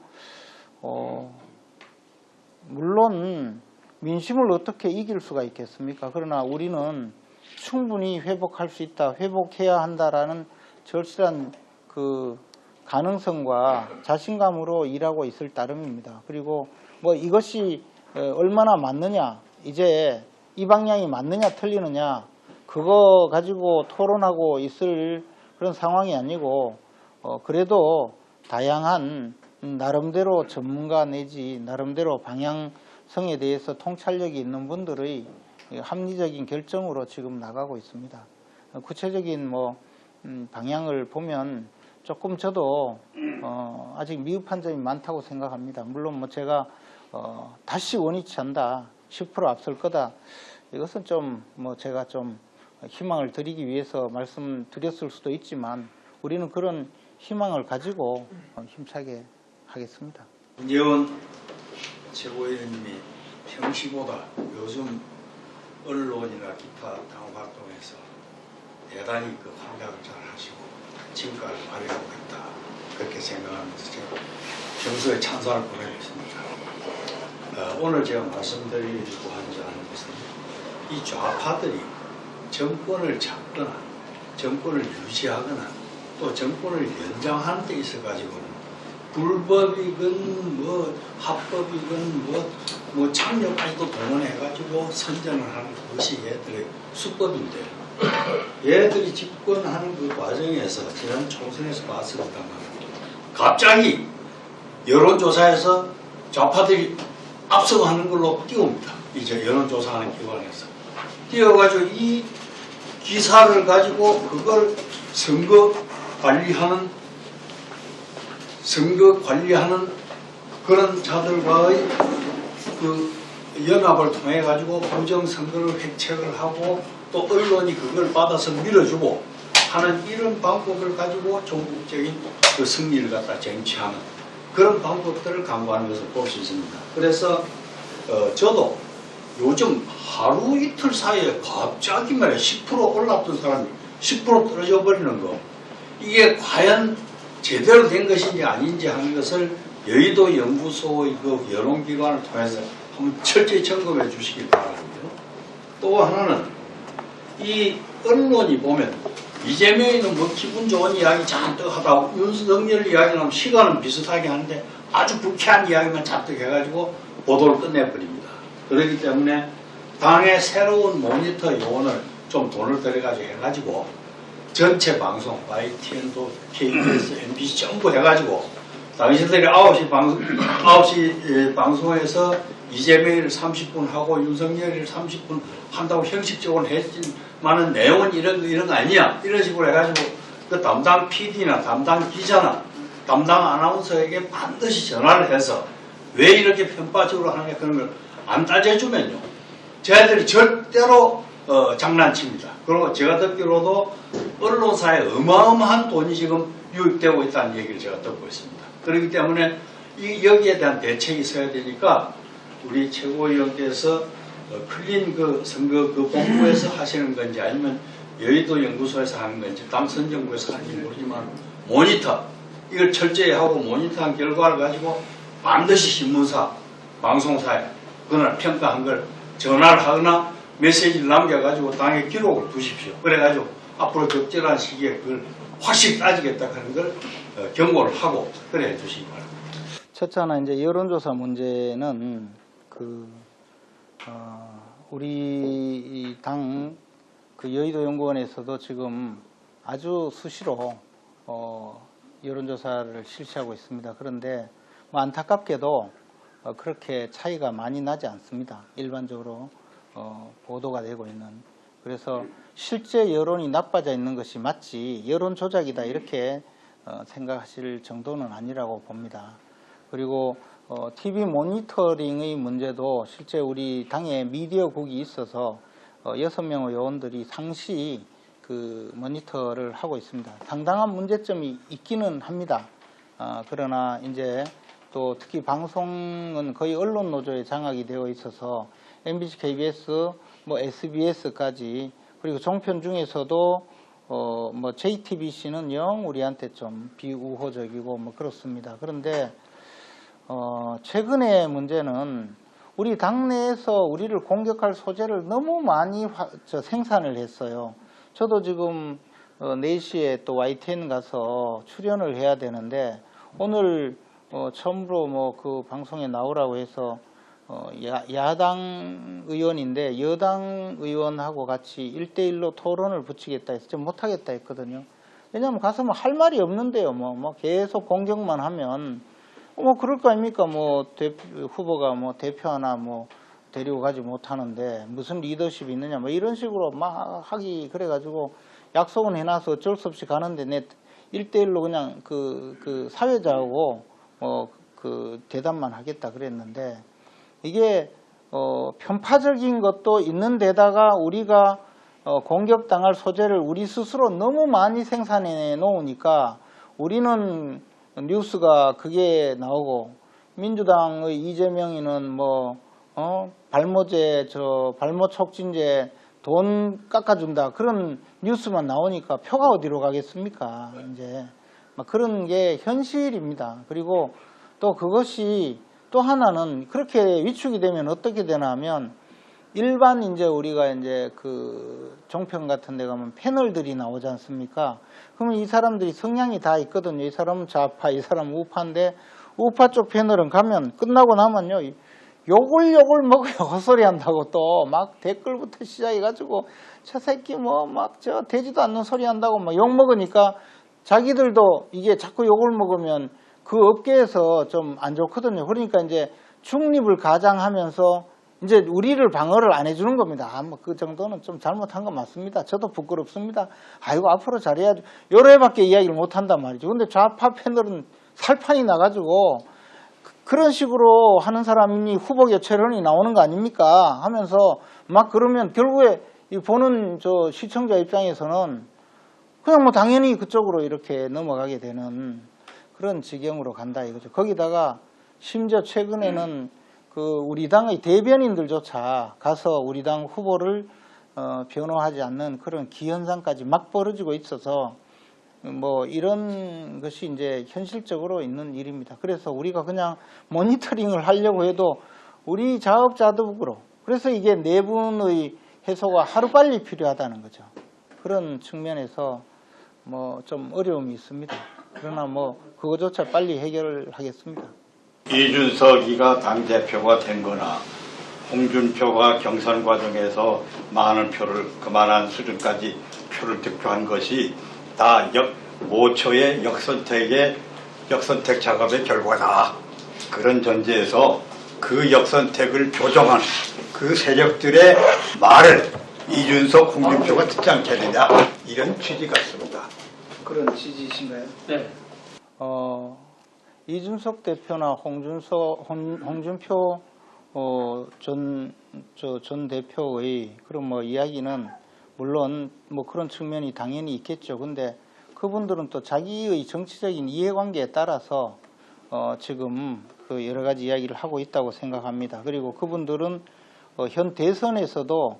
물론 민심을 어떻게 이길 수가 있겠습니까? 그러나 우리는 충분히 회복할 수 있다, 회복해야 한다라는 절실한 그 가능성과 자신감으로 일하고 있을 따름입니다. 그리고 뭐 이것이 얼마나 맞느냐, 이제 이 방향이 맞느냐 틀리느냐 그거 가지고 토론하고 있을 그런 상황이 아니고 그래도 다양한 나름대로 전문가 내지 나름대로 방향성에 대해서 통찰력이 있는 분들의 합리적인 결정으로 지금 나가고 있습니다. 구체적인 뭐 방향을 보면 조금 저도 아직 미흡한 점이 많다고 생각합니다. 물론 뭐 제가 다시 원위치 한다, 10% 앞설 거다. 이것은 좀 뭐 제가 좀 희망을 드리기 위해서 말씀드렸을 수도 있지만 우리는 그런 희망을 가지고 힘차게 하겠습니다. 문재원 최고위원님이 평시보다 요즘 언론이나 기타 당 활동에서 대단히 그 활약을 잘 하시고 진가를 발휘하고 있다, 그렇게 생각하면서 제가 평소에 찬사를 보내고 있습니다. 오늘 제가 말씀드리고 하는 것은 이 좌파들이 정권을 잡거나 정권을 유지하거나 또 정권을 연장하는 데 있어 가지고는 불법이건 뭐 합법이건 뭐 창녀까지도 동원해 가지고 선전을 하는 것이 얘들의 수법인데, 얘들이 집권하는 그 과정에서 지난 총선에서 봤습니다만 갑자기 여론조사에서 좌파들이 앞서가는 걸로 띄웁니다. 이제 여론조사하는 기관에서 띄워가지고 이 기사를 가지고 그걸 선거 관리하는 그런 자들과의 그 연합을 통해 가지고 부정선거를 획책을 하고 또 언론이 그걸 받아서 밀어주고 하는 이런 방법을 가지고 전국적인 그 승리를 갖다 쟁취하는 그런 방법들을 강구하는 것을 볼 수 있습니다. 그래서 저도 요즘 하루 이틀 사이에 갑자기 말이야 10% 올랐던 사람이 10% 떨어져 버리는 거, 이게 과연 제대로 된 것인지 아닌지 하는 것을 여의도 연구소의 그 여론기관을 통해서 한번 철저히 점검해 주시기 바라고요. 또 하나는 이 언론이 보면 이재명이는 뭐 기분 좋은 이야기 잔뜩 하다 윤석열 이야기는 시간은 비슷하게 하는데 아주 불쾌한 이야기만 잔뜩 해가지고 보도를 끝내버립니다. 그렇기 때문에 당의 새로운 모니터 요원을 좀 돈을 들여가지고 해가지고 전체 방송, YTN도 KBS, MBC 전부 해가지고 당신들이 9시 방송에서 이재명을 30분 하고 윤석열을 30분 한다고 형식적으로 했지만은 내용은 이런 거 아니야, 이런 식으로 해가지고 그 담당 PD나 담당 기자나 담당 아나운서에게 반드시 전화를 해서 왜 이렇게 편파적으로 하느냐 그런 걸 안 따져주면요 쟤들이 절대로 장난칩니다. 그리고 제가 듣기로도 언론사에 어마어마한 돈이 지금 유입되고 있다는 얘기를 제가 듣고 있습니다. 그렇기 때문에 여기에 대한 대책이 있어야 되니까 우리 최고위원께서 클린 그 선거 그 본부에서 하시는 건지 아니면 여의도 연구소에서 하는 건지 당선정부에서 하는지 모르지만 모니터 이걸 철저히 하고 모니터한 결과를 가지고 반드시 신문사, 방송사에 그날 평가한 걸 전화를 하거나 메시지를 남겨가지고 당에 기록을 두십시오. 그래가지고 앞으로 적절한 시기에 그걸 확실히 따지겠다 하는 걸 경고를 하고 그래 주시기 바랍니다. 첫째 하나 이제 여론조사 문제는 우리 당 그 여의도 연구원에서도 지금 아주 수시로 여론조사를 실시하고 있습니다. 그런데 뭐 안타깝게도 그렇게 차이가 많이 나지 않습니다. 일반적으로 보도가 되고 있는. 그래서 실제 여론이 나빠져 있는 것이 맞지 여론 조작이다 이렇게 생각하실 정도는 아니라고 봅니다. 그리고 TV 모니터링의 문제도 실제 우리 당에 미디어국이 있어서 6명의 요원들이 상시 그 모니터를 하고 있습니다. 상당한 문제점이 있기는 합니다. 그러나 이제 또 특히 방송은 거의 언론 노조에 장악이 되어 있어서 MBC, KBS, 뭐 SBS까지 그리고 종편 중에서도 뭐 JTBC는 영 우리한테 좀 비우호적이고 뭐 그렇습니다. 그런데 최근의 문제는 우리 당내에서 우리를 공격할 소재를 너무 많이 생산을 했어요. 저도 지금 4시에 또 YTN 가서 출연을 해야 되는데 오늘 처음으로 뭐 그 방송에 나오라고 해서 야당 의원인데 여당 의원하고 같이 1대1로 토론을 붙이겠다 해서 좀 못하겠다 했거든요. 왜냐하면 가서 뭐 할 말이 없는데요. 뭐 계속 공격만 하면 뭐 그럴 거 아닙니까? 뭐 후보가 뭐 대표 하나 뭐 데리고 가지 못하는데 무슨 리더십이 있느냐 뭐 이런 식으로 막 하기 그래가지고 약속은 해놔서 어쩔 수 없이 가는데 내 1대1로 그냥 그 사회자하고 그 대담만 하겠다 그랬는데 이게 편파적인 것도 있는 데다가 우리가 공격당할 소재를 우리 스스로 너무 많이 생산해 놓으니까 우리는 뉴스가 그게 나오고 민주당의 이재명이는 발모제, 발모 촉진제 돈 깎아준다 그런 뉴스만 나오니까 표가 어디로 가겠습니까? 이제 막 그런 게 현실입니다. 그리고 또 그것이 또 하나는 그렇게 위축이 되면 어떻게 되나 하면 일반 이제 우리가 이제 그 종편 같은 데 가면 패널들이 나오지 않습니까? 그러면 이 사람들이 성향이 다 있거든요. 이 사람은 좌파, 이 사람은 우파인데 우파 쪽 패널은 가면 끝나고 나면요. 욕을 먹어요. 헛소리 한다고 또 막 댓글부터 시작해가지고 저 새끼 저 되지도 않는 소리 한다고 막 욕 먹으니까 자기들도 이게 자꾸 욕을 먹으면 그 업계에서 좀 안 좋거든요. 그러니까 이제 중립을 가장하면서 이제 우리를 방어를 안 해주는 겁니다. 그 정도는 좀 잘못한 거 맞습니다. 저도 부끄럽습니다. 아이고 앞으로 잘해야죠. 요래밖에 이야기를 못 한단 말이죠. 근데 좌파 패널은 살판이 나가지고 그런 식으로 하는 사람이 후보 교체론이 나오는 거 아닙니까? 하면서 막 그러면 결국에 이 보는 저 시청자 입장에서는 그냥 당연히 그쪽으로 이렇게 넘어가게 되는 그런 지경으로 간다 이거죠. 거기다가 심지어 최근에는 그 우리 당의 대변인들조차 가서 우리 당 후보를 변호하지 않는 그런 기현상까지 막 벌어지고 있어서 이런 것이 이제 현실적으로 있는 일입니다. 그래서 우리가 그냥 모니터링을 하려고 해도 우리 자업자득으로 그래서 이게 내분의 해소가 하루빨리 필요하다는 거죠. 그런 측면에서 좀 어려움이 있습니다. 그러나 그거조차 빨리 해결하겠습니다. 이준석이가 당대표가 된 거나 홍준표가 경선 과정에서 많은 표를 그만한 수준까지 표를 득표한 것이 다 모초의 역선택 작업의 결과다. 그런 전제에서 그 역선택을 조정한 그 세력들의 말을 이준석, 홍준표가 듣지 않겠느냐 이런 취지 같습니다. 그런 취지이신가요? 네. 이준석 대표나 홍준표 전 대표의 그런 이야기는 물론 그런 측면이 당연히 있겠죠. 근데 그분들은 또 자기의 정치적인 이해관계에 따라서 지금 그 여러 가지 이야기를 하고 있다고 생각합니다. 그리고 그분들은 현 대선에서도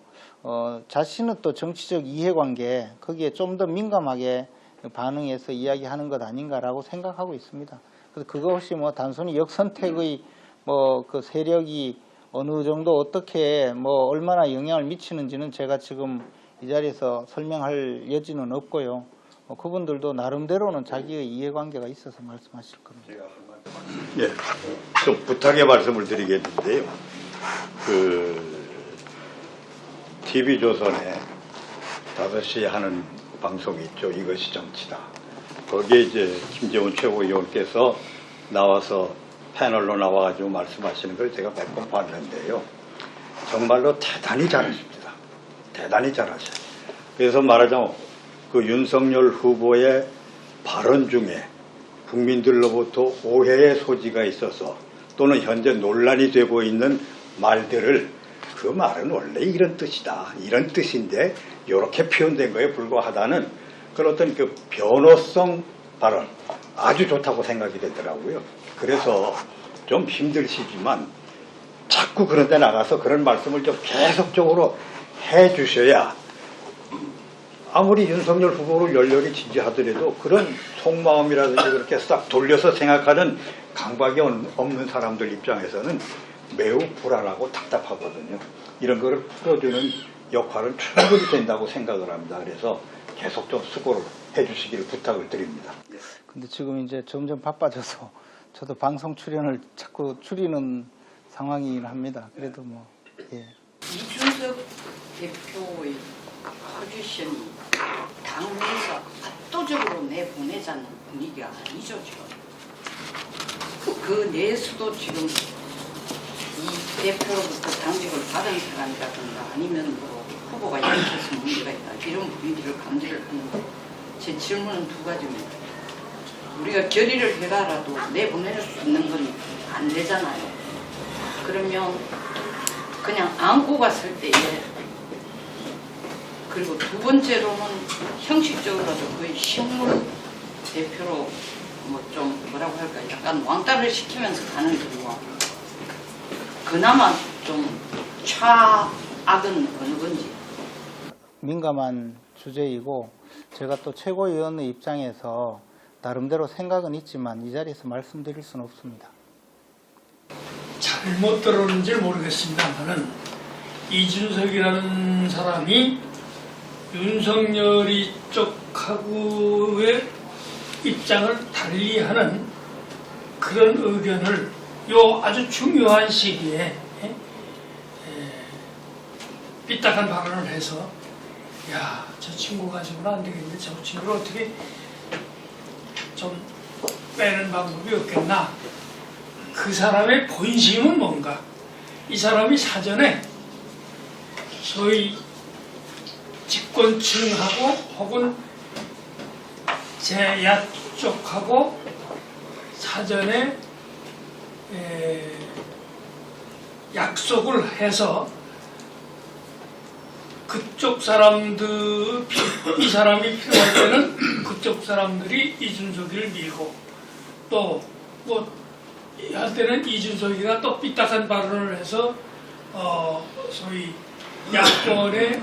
자신의 또 정치적 이해관계 거기에 좀 더 민감하게 반응해서 이야기하는 것 아닌가라고 생각하고 있습니다. 그래서 그것이 단순히 역선택의 그 세력이 어느 정도 어떻게 얼마나 영향을 미치는지는 제가 지금 이 자리에서 설명할 여지는 없고요. 그분들도 나름대로는 자기의 이해관계가 있어서 말씀하실 겁니다. 예, 좀 부탁의 말씀을 드리겠는데요. TV조선에 5시에 하는 방송이 있죠. 이것이 정치다. 거기에 이제 김정은 최고위원께서 나와서 패널로 나와가지고 말씀하시는 걸 제가 몇 번 봤는데요. 정말로 대단히 잘하십니다. 대단히 잘하셔요. 그래서 말하자면 그 윤석열 후보의 발언 중에 국민들로부터 오해의 소지가 있어서 또는 현재 논란이 되고 있는 말들을 그 말은 원래 이런 뜻이다. 이런 뜻인데 이렇게 표현된 거에 불과하다는 그런 어떤 그 변호성 발언 아주 좋다고 생각이 되더라고요. 그래서 좀 힘드시지만 자꾸 그런 데 나가서 그런 말씀을 좀 계속적으로 해 주셔야 아무리 윤석열 후보를 열렬히 지지하더라도 그런 속마음이라든지 그렇게 싹 돌려서 생각하는 강박이 없는 사람들 입장에서는 매우 불안하고 답답하거든요. 이런 거를 풀어주는 역할은 충분히 된다고 생각을 합니다. 그래서 계속 좀 수고를 해주시기를 부탁을 드립니다. 근데 지금 이제 점점 바빠져서 저도 방송 출연을 자꾸 줄이는 상황이긴 합니다. 그래도 예. 이준석 대표의 포지션이 당내에서 압도적으로 내보내자는 분위기가 아니죠, 지금. 그 내에서도 지금 이 대표로부터 당직을 받은 사람이라든가 아니면 후보가 이렇게해서 문제가 있다 이런 분위기를 감지를 하는데 제 질문은 두 가지입니다. 우리가 결의를 해가라도 내보낼 수 있는 건 안 되잖아요. 그러면 그냥 안고 갔을 때에 그리고 두 번째로는 형식적으로도 거의 식물 대표로 뭐 좀 뭐라고 할까 약간 왕따를 시키면서 가는 경우 그나마 좀 최악은 어느 건지. 민감한 주제이고 제가 또 최고위원의 입장에서 나름대로 생각은 있지만 이 자리에서 말씀드릴 수는 없습니다. 잘못 들었는지 모르겠습니다만은 이준석이라는 사람이 윤석열이 쪽하고의 입장을 달리하는 그런 의견을 요 아주 중요한 시기에 삐딱한 발언을 해서 야, 저 친구 가지고는 안 되겠는데 저 친구를 어떻게 좀 빼는 방법이 없겠나. 그 사람의 본심은 뭔가? 이 사람이 사전에 소위 집권층하고 혹은 제야 쪽하고 사전에 약속을 해서 그쪽 사람들, 이 사람이 필요할 때는 그쪽 사람들이 이준석이를 밀고 또 뭐 할 때는 이준석이가 또 삐딱한 발언을 해서 소위 야권의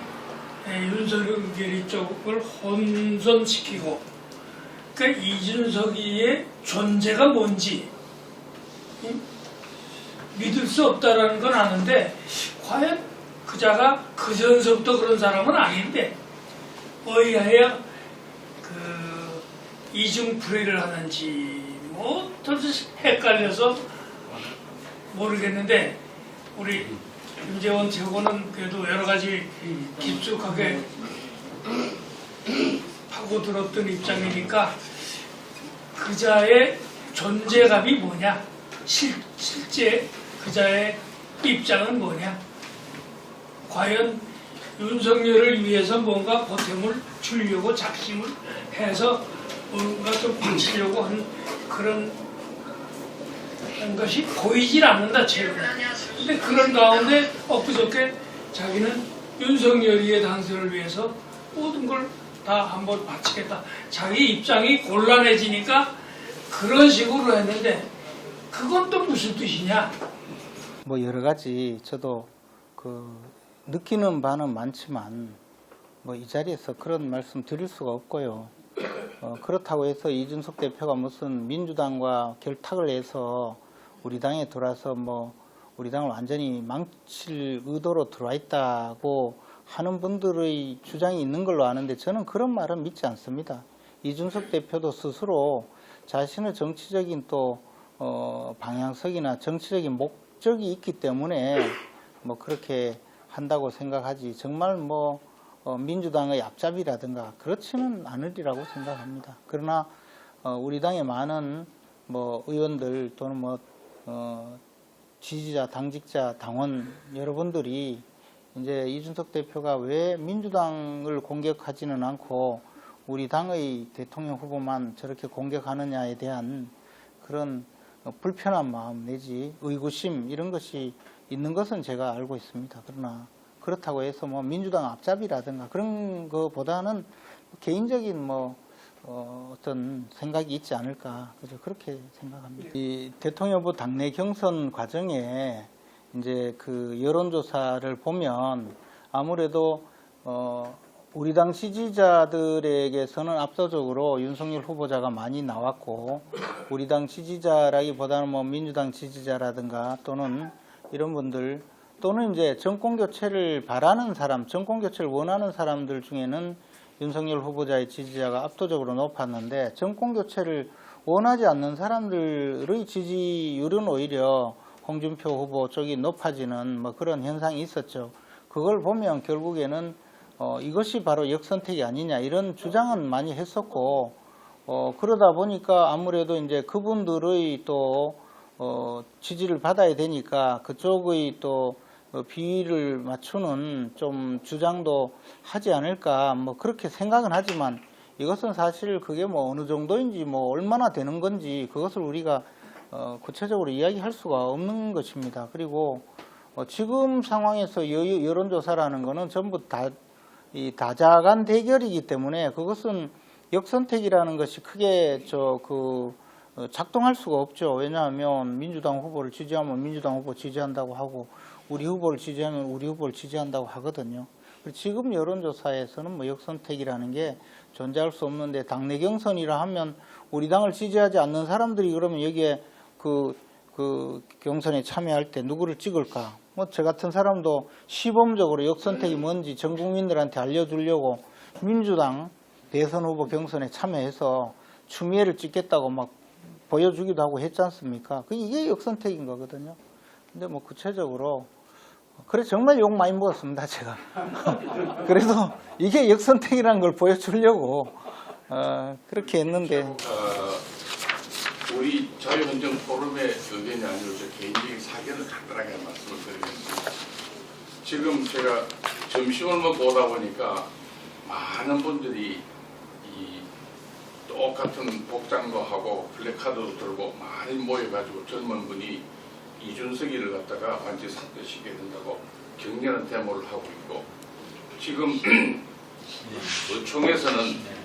윤석열 쪽을 혼선시키고 그러니까 이준석이의 존재가 뭔지 믿을 수 없다라는 건 아는데 과연 그자가 그전서부터 그런 사람은 아닌데 어이하여 그 이중풀이를 하는지 뭐 도대체 헷갈려서 모르겠는데 우리 김재원 최고는 그래도 여러 가지 깊숙하게 파고들었던 입장이니까 그자의 존재감이 뭐냐, 실제 그자의 입장은 뭐냐, 과연 윤석열을 위해서 뭔가 보탬을 주려고 작심을 해서 뭔가 좀 바치려고 한 그런 것이 보이질 않는다 최근에. 근데 그런 가운데 엊그저께 자기는 윤석열이의 당선을 위해서 모든 걸 다 한번 바치겠다. 자기 입장이 곤란해지니까 그런 식으로 했는데 그건 또 무슨 뜻이냐? 뭐 여러 가지 저도 느끼는 바는 많지만 뭐 이 자리에서 그런 말씀 드릴 수가 없고요. 그렇다고 해서 이준석 대표가 무슨 민주당과 결탁을 해서 우리 당에 들어와서 뭐 우리 당을 완전히 망칠 의도로 들어와 있다고 하는 분들의 주장이 있는 걸로 아는데 저는 그런 말은 믿지 않습니다. 이준석 대표도 스스로 자신의 정치적인 또 방향성이나 정치적인 목적이 있기 때문에 뭐 그렇게 한다고 생각하지 정말 뭐 민주당의 앞잡이라든가 그렇지는 않으리라고 생각합니다. 그러나 우리 당의 많은 뭐 의원들 또는 뭐 지지자, 당직자, 당원 여러분들이 이제 이준석 대표가 왜 민주당을 공격하지는 않고 우리 당의 대통령 후보만 저렇게 공격하느냐에 대한 그런 불편한 마음 내지 의구심 이런 것이 있는 것은 제가 알고 있습니다. 그러나 그렇다고 해서 뭐 민주당 앞잡이라든가 그런 것보다는 개인적인 뭐 어떤 생각이 있지 않을까 그렇게 생각합니다. 이 대통령 후보 당내 경선 과정에 이제 그 여론조사를 보면 아무래도 우리 당 지지자들에게서는 압도적으로 윤석열 후보자가 많이 나왔고 우리 당 지지자라기보다는 뭐 민주당 지지자라든가 또는 이런 분들 또는 이제 정권교체를 바라는 사람, 정권교체를 원하는 사람들 중에는 윤석열 후보자의 지지자가 압도적으로 높았는데 정권교체를 원하지 않는 사람들의 지지율은 오히려 홍준표 후보 쪽이 높아지는 뭐 그런 현상이 있었죠. 그걸 보면 결국에는 이것이 바로 역선택이 아니냐 이런 주장은 많이 했었고 그러다 보니까 아무래도 이제 그분들의 또 지지를 받아야 되니까 그쪽의 또 비위를 맞추는 좀 주장도 하지 않을까 뭐 그렇게 생각은 하지만 이것은 사실 그게 뭐 어느 정도인지 뭐 얼마나 되는 건지 그것을 우리가 구체적으로 이야기할 수가 없는 것입니다. 그리고 지금 상황에서 여론조사라는 것은 전부 이 다자간 대결이기 때문에 그것은 역선택이라는 것이 크게 작동할 수가 없죠. 왜냐하면 민주당 후보를 지지하면 민주당 후보 지지한다고 하고 우리 후보를 지지하면 우리 후보를 지지한다고 하거든요. 지금 여론조사에서는 뭐 역선택이라는 게 존재할 수 없는데 당내 경선이라 하면 우리 당을 지지하지 않는 사람들이 그러면 여기에 그 경선에 참여할 때 누구를 찍을까? 뭐 저 같은 사람도 시범적으로 역선택이 뭔지 전 국민들한테 알려주려고 민주당 대선 후보 경선에 참여해서 추미애를 찍겠다고 막 보여주기도 하고 했지 않습니까? 이게 역선택인 거거든요. 근데 뭐 구체적으로 그래 정말 욕 많이 먹었습니다 제가. 그래도 이게 역선택이라는 걸 보여주려고 그렇게 했는데. 우리 자유헌정 포럼의 의견이 아니고 제 개인적인 사견을 간단하게 말씀을 드리겠습니다. 지금 제가 점심을 먹고 오다 보니까 많은 분들이 이 똑같은 복장도 하고 플래카드도 들고 많이 모여가지고 젊은 분이 이준석이를 갖다가 완전히 삭제시켜야 된다고 격렬한 데모를 하고 있고, 지금 의총에서는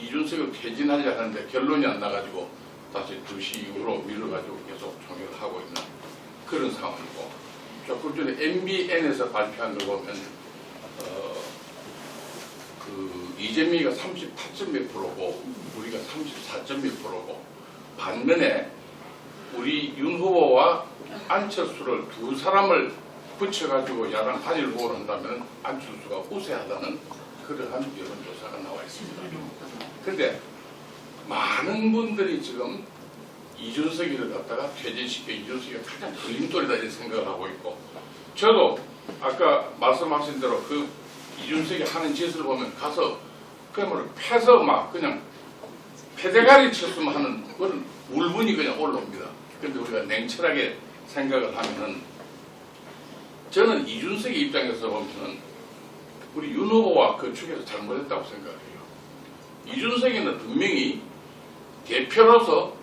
이준석을 퇴진하려 하는데 결론이 안 나가지고 다시 2시 이후로 미뤄가지고 계속 총회를 하고 있는 그런 상황이고, 조금 전에 MBN에서 발표한 걸 보면 이재명이가 38점 몇 프로고 우리가 34점 몇 프로고, 반면에 우리 윤 후보와 안철수를 두 사람을 붙여가지고 야당 단일 후보를 한다면 안철수가 우세하다는 그러한 여론조사가 나와 있습니다. 그런데 많은 분들이 지금 이준석이를 갖다가 퇴진시켜 이준석이가 가장 걸림돌이다 이런 생각을 하고 있고, 저도 아까 말씀하신 대로 그 이준석이 하는 짓을 보면 가서 그야말로 패서 막 그냥 패대가리 쳤으면 하는 그런 울분이 그냥 올라옵니다. 그런데 우리가 냉철하게 생각을 하면은, 저는 이준석의 입장에서 보면은 우리 윤 후보와 그 축에서 잘못했다고 생각해요. 이준석이는 분명히 대표로서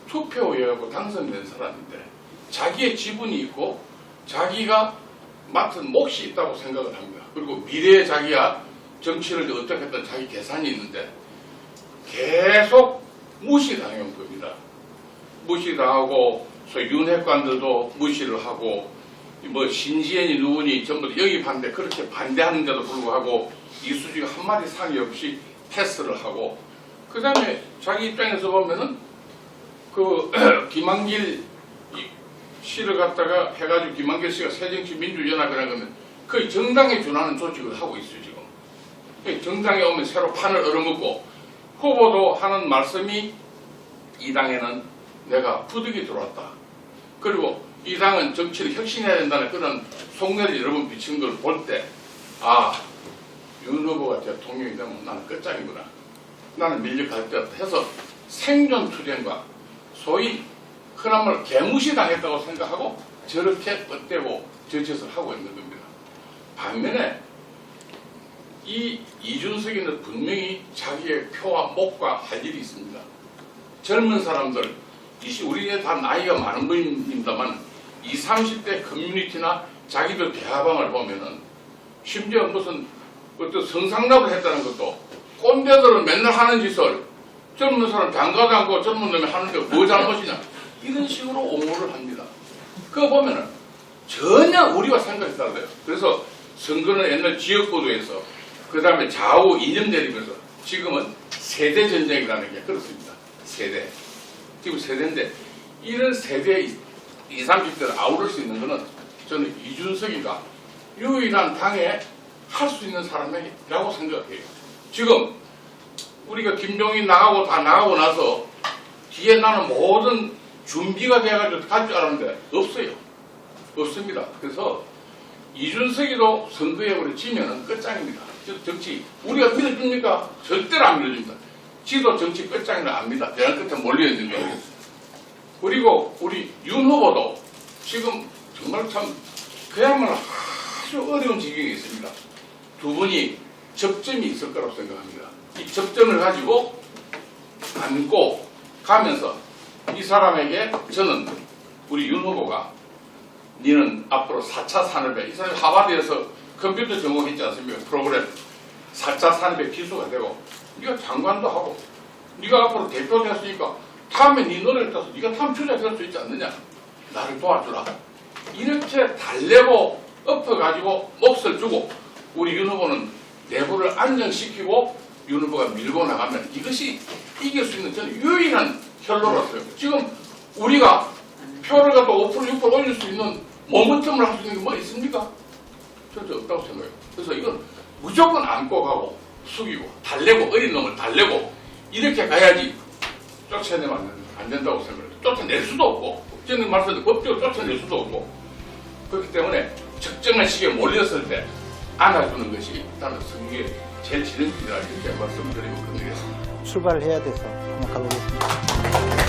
투표해하고 당선된 사람인데 자기의 지분이 있고 자기가 맡은 몫이 있다고 생각을 합니다. 그리고 미래에 자기가 정치를 어떻게 했든 자기 계산이 있는데 계속 무시당한 겁니다. 무시당하고 소위 윤핵관들도 무시를 하고 뭐 신지연이 누구니 전부 영입하는데 그렇게 반대하는데도 불구하고 이수지가 한마디 상의 없이 패스를 하고, 그 다음에 자기 입장에서 보면은 그 김한길 씨를 갖다가 해가지고 김한길 씨가 새정치민주연합이라는 거는 거의 정당에 준하는 조직을 하고 있어요. 지금 정당에 오면 새로 판을 얻어먹고, 후보도 하는 말씀이 이 당에는 내가 부득이 들어왔다, 그리고 이 당은 정치를 혁신해야 된다는 그런 속내를 여러 번 비친 걸 볼 때, 윤 후보가 대통령이 되면 나는 끝장이구나, 나는 밀려갈 때 해서 생존투쟁과 소위 흔한 말 개무시 당했다고 생각하고 저렇게 뻗대고 저 짓을 하고 있는 겁니다. 반면에 이 이준석이는 분명히 자기의 표와 목과 할 일이 있습니다. 젊은 사람들, 우리는 다 나이가 많은 분입니다만 20, 30대 커뮤니티나 자기들 대화방을 보면은 심지어 무슨 어떤 성상납을 했다는 것도, 꼰대들은 맨날 하는 짓을 젊은 사람 장가도 않고 젊은 놈이 하는데 뭐 잘못이냐 이런 식으로 옹호를 합니다. 그거 보면은 전혀 우리와 생각이 달라요. 그래서 선거는 옛날 지역구도에서 그 다음에 좌우 이념 대립에서 지금은 세대 전쟁이라는 게 그렇습니다. 세대. 지금 세대인데 이런 세대 20, 30대를 아우를 수 있는 것은 저는 이준석이가 유일한 당에 할 수 있는 사람이라고 생각해요. 지금 우리가 김종인 나가고 다 나가고 나서 뒤에 나는 모든 준비가 돼가지고 갈 줄 알았는데 없어요. 없습니다. 그래서 이준석이도 선거에 우리 지면은 끝장입니다. 정치 우리가 믿어줍니까? 절대로 안 믿어줍니다. 지도 정치 끝장이라 압니다. 대학 끝에 몰려있는 거. 그리고 우리 윤 후보도 지금 정말 참 그야말로 아주 어려운 지경에 있습니다. 두 분이 접점이 있을 거라고 생각합니다. 이 접점을 가지고 안고 가면서 이 사람에게 저는 우리 윤 후보가 니는 앞으로 4차 산업에 이 사람이 하버드에서 컴퓨터 전공했지 않습니까? 프로그램 4차 산업의 기수가 되고 네가 장관도 하고 네가 앞으로 대표 됐으니까 다음에 네 노래를 따서 네가 다음 주자 될 수 있지 않느냐? 나를 도와주라. 이렇게 달래고 엎어가지고 몫을 주고 우리 윤 후보는 내부를 안정시키고 윤 후보가 밀고 나가면 이것이 이길 수 있는 저는 유일한 혈로로서요. 지금 우리가 표를 갖고 5% 6% 올릴 수 있는 모멘텀을 할 수 있는 게 뭐 있습니까? 절대 없다고 생각해요. 그래서 이건 무조건 안고 가고 숙이고 달래고 어린 놈을 달래고 이렇게 가야지 쫓아내면 안 된다고 생각해요. 쫓아낼 수도 없고 저는 말씀드린 법적으로 쫓아낼 수도 없고 그렇기 때문에 적정한 시기에 몰렸을 때 안아주는 것이 일단은 승리의 제일 진행이라 이렇게 말씀드리고 끝내겠습니다. 출발을 해야 돼서 한번 가보겠습니다.